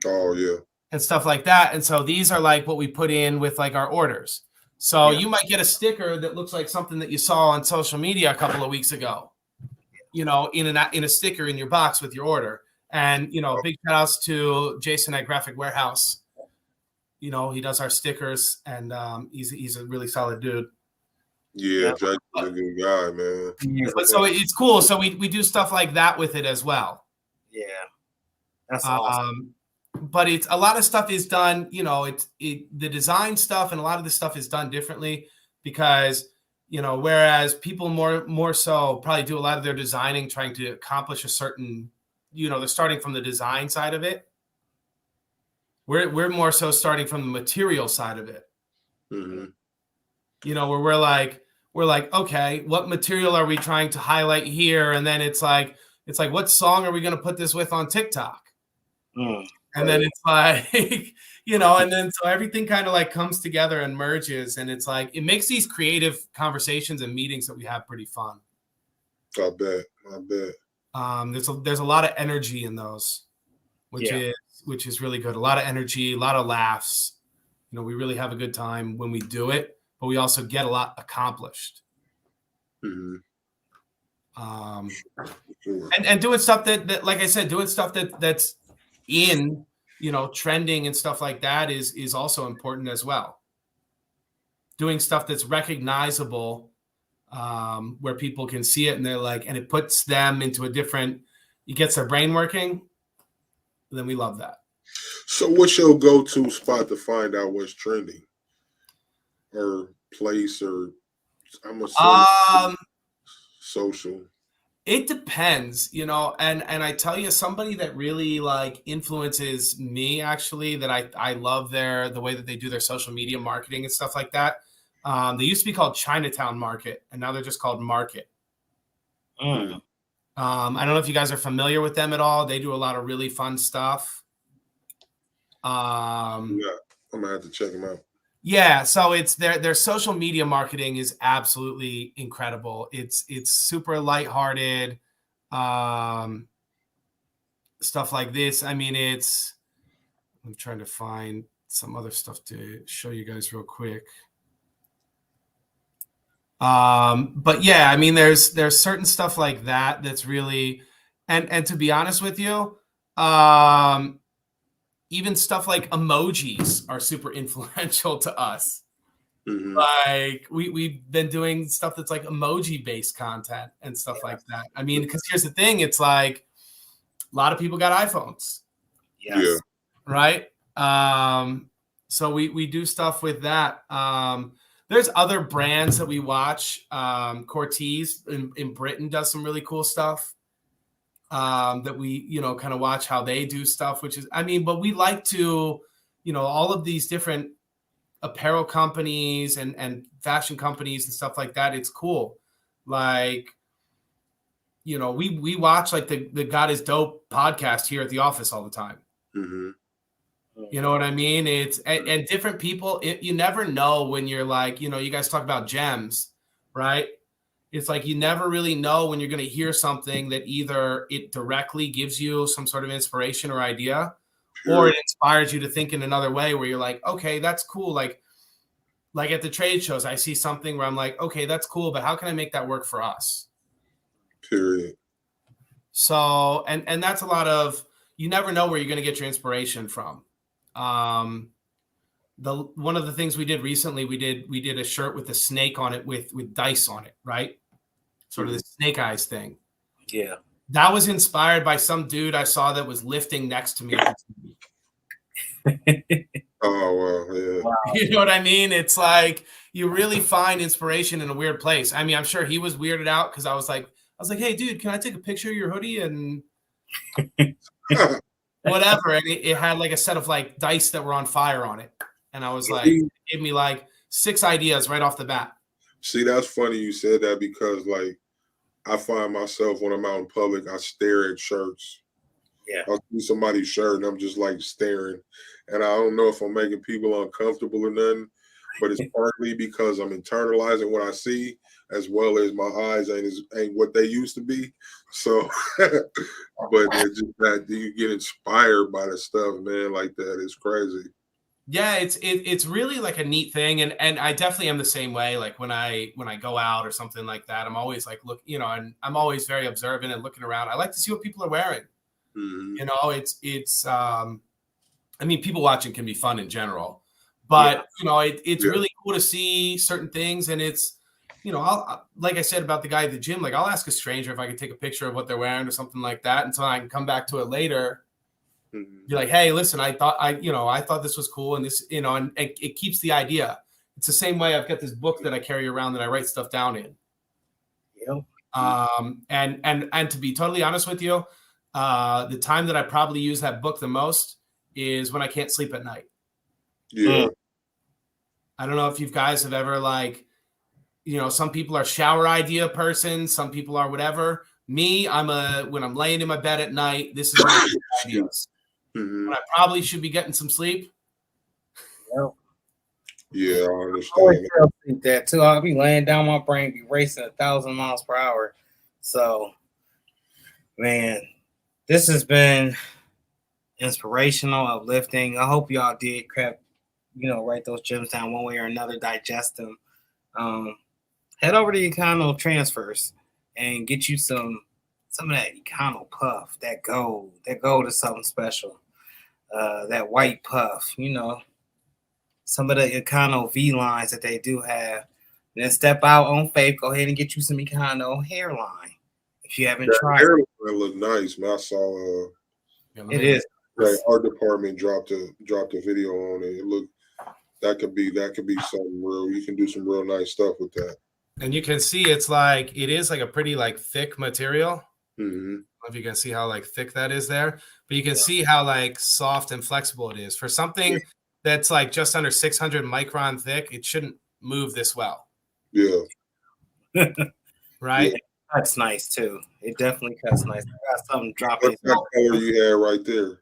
Oh yeah. And stuff like that. And so these are like what we put in with like our orders. So you might get a sticker that looks like something that you saw on social media a couple of weeks ago, in a sticker in your box with your order. And, big shout outs to Jason at Graphic Warehouse. He does our stickers and he's a really solid dude. Yeah, Yep. Jack is a good guy, man. But so it's cool. So we do stuff like that with it as well. Yeah, that's awesome. But it's a lot of stuff is done, the design stuff and a lot of the stuff is done differently because, whereas people more so probably do a lot of their designing trying to accomplish a certain, they're starting from the design side of it. We're more so starting from the material side of it. Mm-hmm. Where we're like, okay, what material are we trying to highlight here? And then it's like, what song are we going to put this with on TikTok? And then it's like, and then so everything kind of like comes together and merges. And it's like, it makes these creative conversations and meetings that we have pretty fun. I bet. There's a lot of energy in those, which is really good. A lot of energy, a lot of laughs. We really have a good time when we do it, but we also get a lot accomplished. Mm-hmm. And doing stuff that like I said, doing stuff that's in, trending and stuff like that is also important as well. Doing stuff that's recognizable, where people can see it and they're like, and it puts them into it gets their brain working. Then we love that. So what's your go-to spot to find out what's trending? Or place, or I'm assuming social? It depends, and I tell you, somebody that really like influences me actually, that I love the way that they do their social media marketing and stuff like that. They used to be called Chinatown Market, and now they're just called Market. I don't know if you guys are familiar with them at all. They do a lot of really fun stuff. Yeah, I'm gonna have to check them out. Yeah, so it's their social media marketing is absolutely incredible. It's super lighthearted, stuff like this. I mean, I'm trying to find some other stuff to show you guys real quick. But yeah, I mean, there's certain stuff like that that's really, and to be honest with you, even stuff like emojis are super influential to us. Mm-hmm. Like we've been doing stuff that's like emoji based content and stuff like that. I mean, because here's the thing, it's like a lot of people got iPhones. Yes. Yeah. Right. So we do stuff with that. There's other brands that we watch. Cortez in Britain does some really cool stuff. That we, kind of watch how they do stuff, but we like to, all of these different apparel companies and fashion companies and stuff like that. It's cool. Like, we watch like the God is Dope podcast here at the office all the time. Mm-hmm. You know what I mean? It's and different people, you never know when you're like, you guys talk about gems, right? It's like you never really know when you're going to hear something that either it directly gives you some sort of inspiration or idea, or it inspires you to think in another way where you're like, okay, that's cool. Like at the trade shows, I see something where I'm like, okay, that's cool, but how can I make that work for us? Period. So, and that's a lot of, you never know where you're going to get your inspiration from. One of the things we did recently, we did a shirt with a snake on it with dice on it, right? Sort of the snake eyes thing. Yeah. That was inspired by some dude I saw that was lifting next to me. Oh, wow. Yeah. Wow. You know what I mean? It's like you really find inspiration in a weird place. I mean, I'm sure he was weirded out because I was like, hey, dude, can I take a picture of your hoodie and whatever? And it had like a set of like dice that were on fire on it. And I was like, it gave me like 6 ideas right off the bat. See, that's funny you said that because like I find myself when I'm out in public, I stare at shirts. Yeah. I'll see somebody's shirt and I'm just like staring. And I don't know if I'm making people uncomfortable or nothing, but it's partly because I'm internalizing what I see, as well as my eyes ain't what they used to be. So, but it's just that you get inspired by the stuff, man, like that. It's crazy. Yeah, it's really like a neat thing, and I definitely am the same way. Like when I go out or something like that, I'm always like and I'm always very observant and looking around. I like to see what people are wearing. Mm-hmm. I mean, people watching can be fun in general, but it's really cool to see certain things, and it's I'll like I said about the guy at the gym, like I'll ask a stranger if I could take a picture of what they're wearing or something like that, and so I can come back to it later. Mm-hmm. Be like, hey, listen, I thought this was cool, and this, and it keeps the idea. It's the same way I've got this book that I carry around that I write stuff down in. Yep. And to be totally honest with you, the time that I probably use that book the most is when I can't sleep at night. Yeah. I don't know if you guys have ever some people are shower idea person, some people are whatever. Me, when I'm laying in my bed at night, this is when I get ideas. Mm-hmm. When I probably should be getting some sleep. Yep. Yeah, I I always understand. think that too. I'll be laying down, my brain be racing 1,000 miles per hour. So, man, this has been inspirational, uplifting. I hope y'all did write those gems down one way or another, digest them. Head over to econotransfers and get you some of that econo puff, that gold. That gold is something special. That white puff, some of the econo V lines that they do have. Then step out on faith. Go ahead and get you some econo hairline if you haven't tried. Hairline look nice, man. I saw It is. Right, our department dropped a video on it. It looked that could be something real. You can do some real nice stuff with that. And you can see it is like a pretty thick material. Mm-hmm. I don't know if you can see how thick that is there, but you can see how soft and flexible it is for something that's just under 600 micron thick. It shouldn't move this well. Yeah. Right. Yeah. That's nice too. It definitely cuts nice. I got something dropping. What's that color you had right there?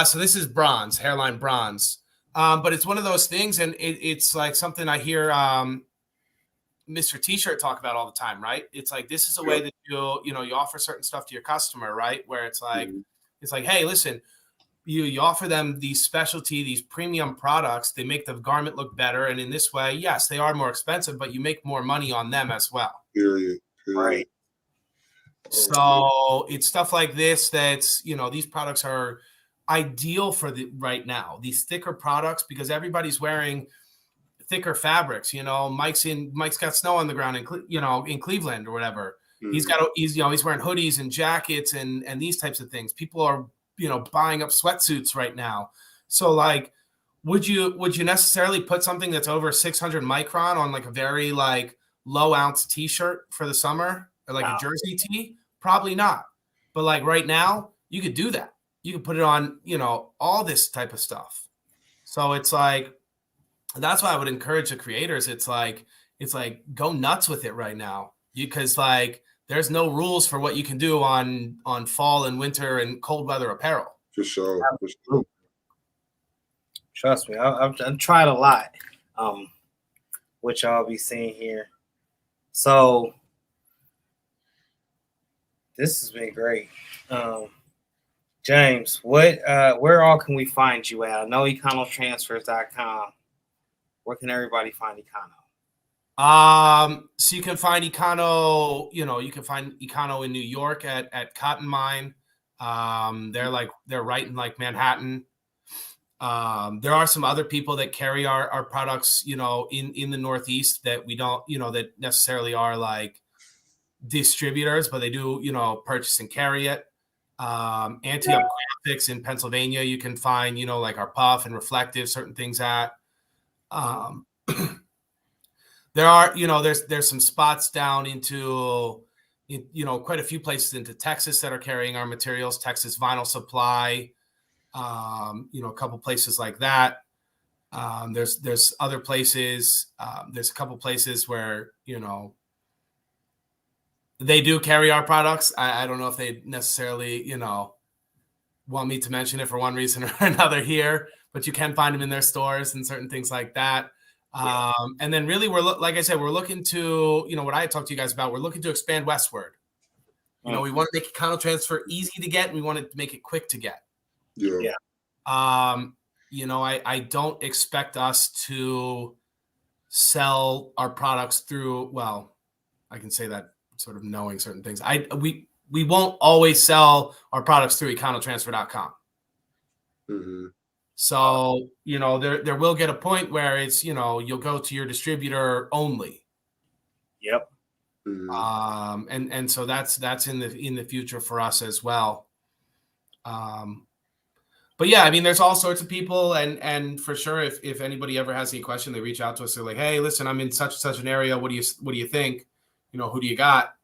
So this is bronze, hairline bronze. But it's one of those things, and it's something I hear Mr. T-shirt talk about all the time, right? It's this is a way that you offer certain stuff to your customer, right? Where it's it's hey, listen, you offer them these specialty, these premium products. They make the garment look better, and in this way, yes, they are more expensive, but you make more money on them as well. Period. Right. So it's stuff like this that's these products are ideal for right now, these thicker products, because everybody's wearing thicker fabrics. Mike's got snow on the ground in Cleveland or whatever. Mm-hmm. He's wearing hoodies and jackets and these types of things. People are buying up sweatsuits right now. So would you necessarily put something that's over 600 micron on a very low ounce t-shirt for the summer, or a jersey tee? Probably not. But right now you could do that. You can put it on, all this type of stuff. So it's that's why I would encourage the creators. It's go nuts with it right now, because there's no rules for what you can do on fall and winter and cold weather apparel. For sure. Trust me, I've tried a lot, which I'll be seeing here. So this has been great. James, where all can we find you at? I know econotransfers.com. Where can everybody find Econo? So you can find Econo, you can find Econo in New York at Cotton Mine. They're right in Manhattan. There are some other people that carry our products, in the Northeast that we don't, that necessarily are distributors, but they do, purchase and carry it. Anti-up graphics in Pennsylvania, you can find, our puff and reflective, certain things at. There are, there's some spots down into, quite a few places into Texas that are carrying our materials. Texas Vinyl Supply, a couple places like that. There's other places. There's a couple places where they do carry our products. I don't know if they necessarily want me to mention it for one reason or another here, but you can find them in their stores and certain things like that. And then really like I said, we're looking to, what I talked to you guys about, we're looking to expand westward. We want to make econotransfer easy to get, and we want to make it quick to get. Yeah. I don't expect us to sell our products through, well, I can say that sort of knowing certain things. We won't always sell our products through econotransfer.com. Mm-hmm. So, there will get a point where it's, you'll go to your distributor only. Yep. And so that's in the future for us as well. But yeah, I mean, there's all sorts of people, and for sure, if anybody ever has any question, they reach out to us. They're like, "Hey, listen, I'm in such and such an area. What do you think? Who do you got?"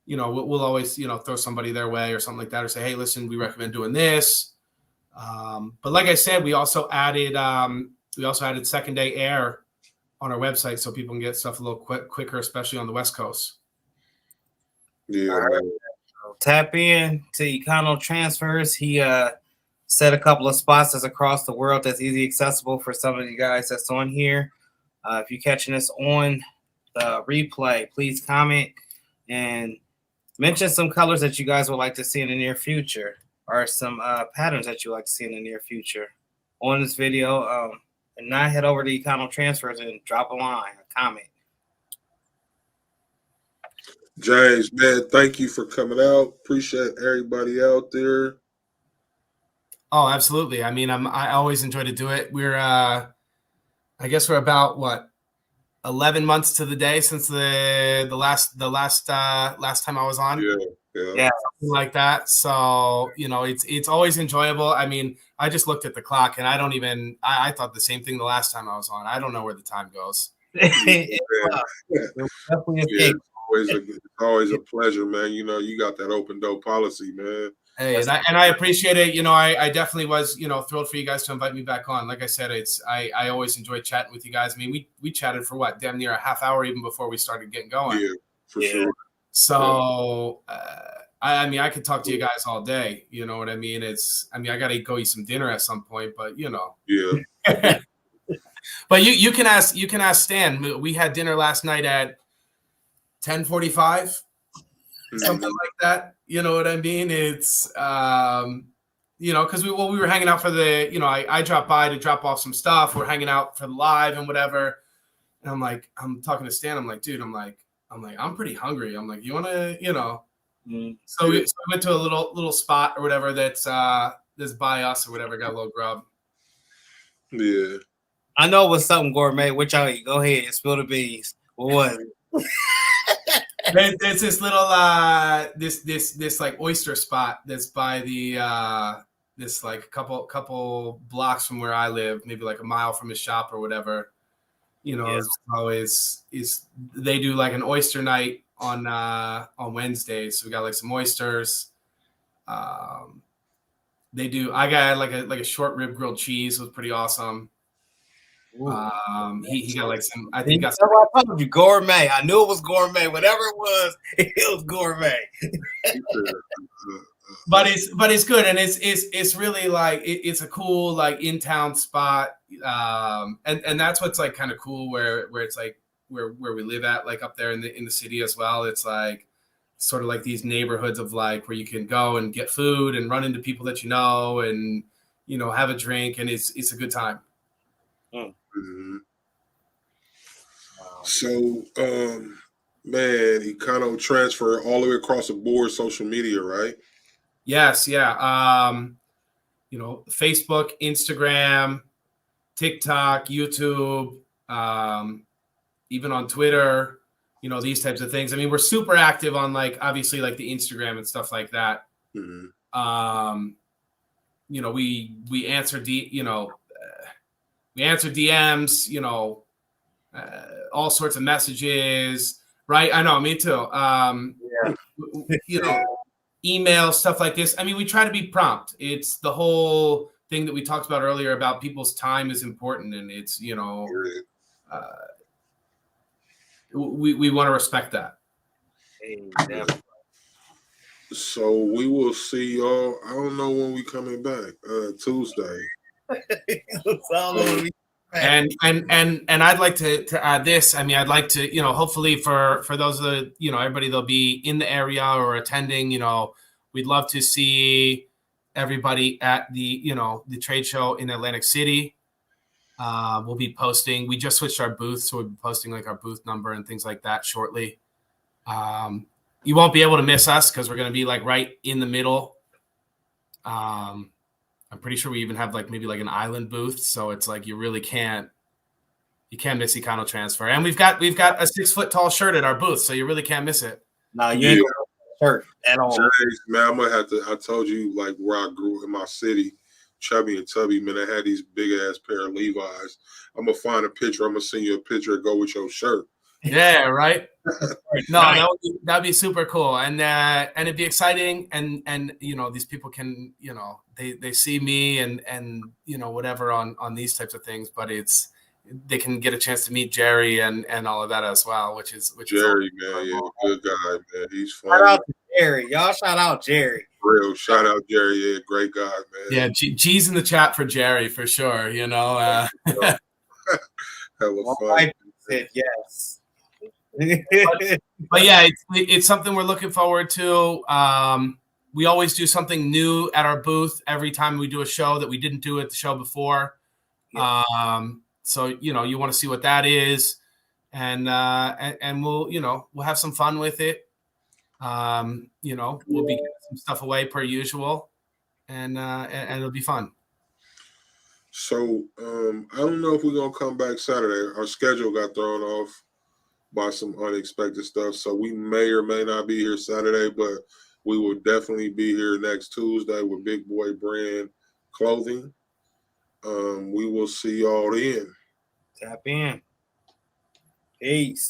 We'll always throw somebody their way or something like that, or say, "Hey, listen, we recommend doing this." But like I said, we also added second day air on our website so people can get stuff a little quicker, especially on the West Coast. Yeah, man. Tap in to econotransfers. He set a couple of spots that's across the world that's easy accessible for some of you guys that's on here. If you're catching this on the replay, please comment and mention some colors that you guys would like to see in the near future, or some patterns that you like to see in the near future on this video. And now head over to econotransfers and drop a line, a comment. James, man, thank you for coming out. Appreciate everybody out there. Oh, absolutely. I mean, I always enjoy to do it. We're I guess we're about what 11 months to the day since the last time I was on. Yeah, something like that. So it's always enjoyable. I mean, I just looked at the clock and I thought the same thing the last time I was on. I don't know where the time goes. It's always a pleasure, man. You got that open door policy, man. Hey, and I appreciate it. I definitely was, thrilled for you guys to invite me back on. Like I said, I always enjoy chatting with you guys. I mean, we chatted for what, damn near a half hour even before we started getting going. Yeah, for sure. So, I mean, I could talk to you guys all day. You know what I mean? I got to go eat some dinner at some point, but Yeah. But you can ask Stan. We had dinner last night at 10:45. Something like that, you know what I mean? It's because we were hanging out for the, I dropped by to drop off some stuff. We're hanging out for the live and whatever, and I'm talking to Stan. I'm like, dude, I'm pretty hungry. I'm like, you want to, So we went to a little spot or whatever that's by us or whatever. Got a little grub. Yeah, I know it was something gourmet. What y'all eat? Go ahead, spill the beans. What was it? There's this little this like oyster spot that's by the this like couple blocks from where I live, maybe like a mile from his shop or whatever. It's always they do like an oyster night on Wednesdays. So we got like some oysters. They do. I got like a short rib grilled cheese. It was pretty awesome. He got like some. I think I told you gourmet. I knew it was gourmet. Whatever it was gourmet. but it's good, and it's really like it's a cool like in town spot. And that's what's like kind of cool where it's like where we live at, like up there in the city as well. It's like sort of like these neighborhoods of like where you can go and get food and run into people that and have a drink, and it's a good time. Mm-hmm. So, man, econotransfer all the way across the board, social media, right? Yes, yeah. Facebook, Instagram, TikTok, YouTube, even on Twitter, these types of things. I mean, we're super active on like obviously like the Instagram and stuff like that. Mm-hmm. We answer we answer DMs, all sorts of messages, right? I know, me too. Email, stuff like this. I mean, we try to be prompt. It's the whole thing that we talked about earlier about people's time is important, and it's, we want to respect that. So we will see y'all. I don't know when we coming back. Tuesday. And I'd like to add this. I mean, I'd like to, hopefully for those of the, everybody that'll be in the area or attending, we'd love to see everybody at the, the trade show in Atlantic City. We'll be posting. We just switched our booth, so we'll be posting like our booth number and things like that shortly. You won't be able to miss us because we're going to be like right in the middle. I'm pretty sure we even have like maybe like an island booth. So it's like you really can't You can't miss econotransfer. And we've got a 6 foot tall shirt at our booth, so you really can't miss it. No, you ain't got a shirt at all. James, man, I'm gonna have to. I told you like where I grew in my city, Chubby and Tubby. Man, I had these big ass pair of Levi's. I'm gonna find a picture. I'm gonna send you a picture and go with your shirt. Yeah, right. No, that'd be super cool, and it'd be exciting, and these people can they see me and whatever on these types of things, but they can get a chance to meet Jerry and all of that as well, which is Jerry, man, yeah, good guy, man. He's funny. Shout out to Jerry, y'all. Shout out Jerry. Real shout out Jerry, yeah, great guy, man. Yeah, G's in the chat for Jerry for sure. Hella fun. I said yes. but yeah, it's something we're looking forward to. We always do something new at our booth every time we do a show that we didn't do at the show before. Yeah. So you want to see what that is, and we'll we'll have some fun with it. We'll be giving some stuff away per usual, and it'll be fun. So I don't know if we're gonna come back Saturday. Our schedule got thrown off by some unexpected stuff, so we may or may not be here Saturday, but we will definitely be here next Tuesday with Big Boy Brand Clothing. We will see y'all then. Tap in. Peace.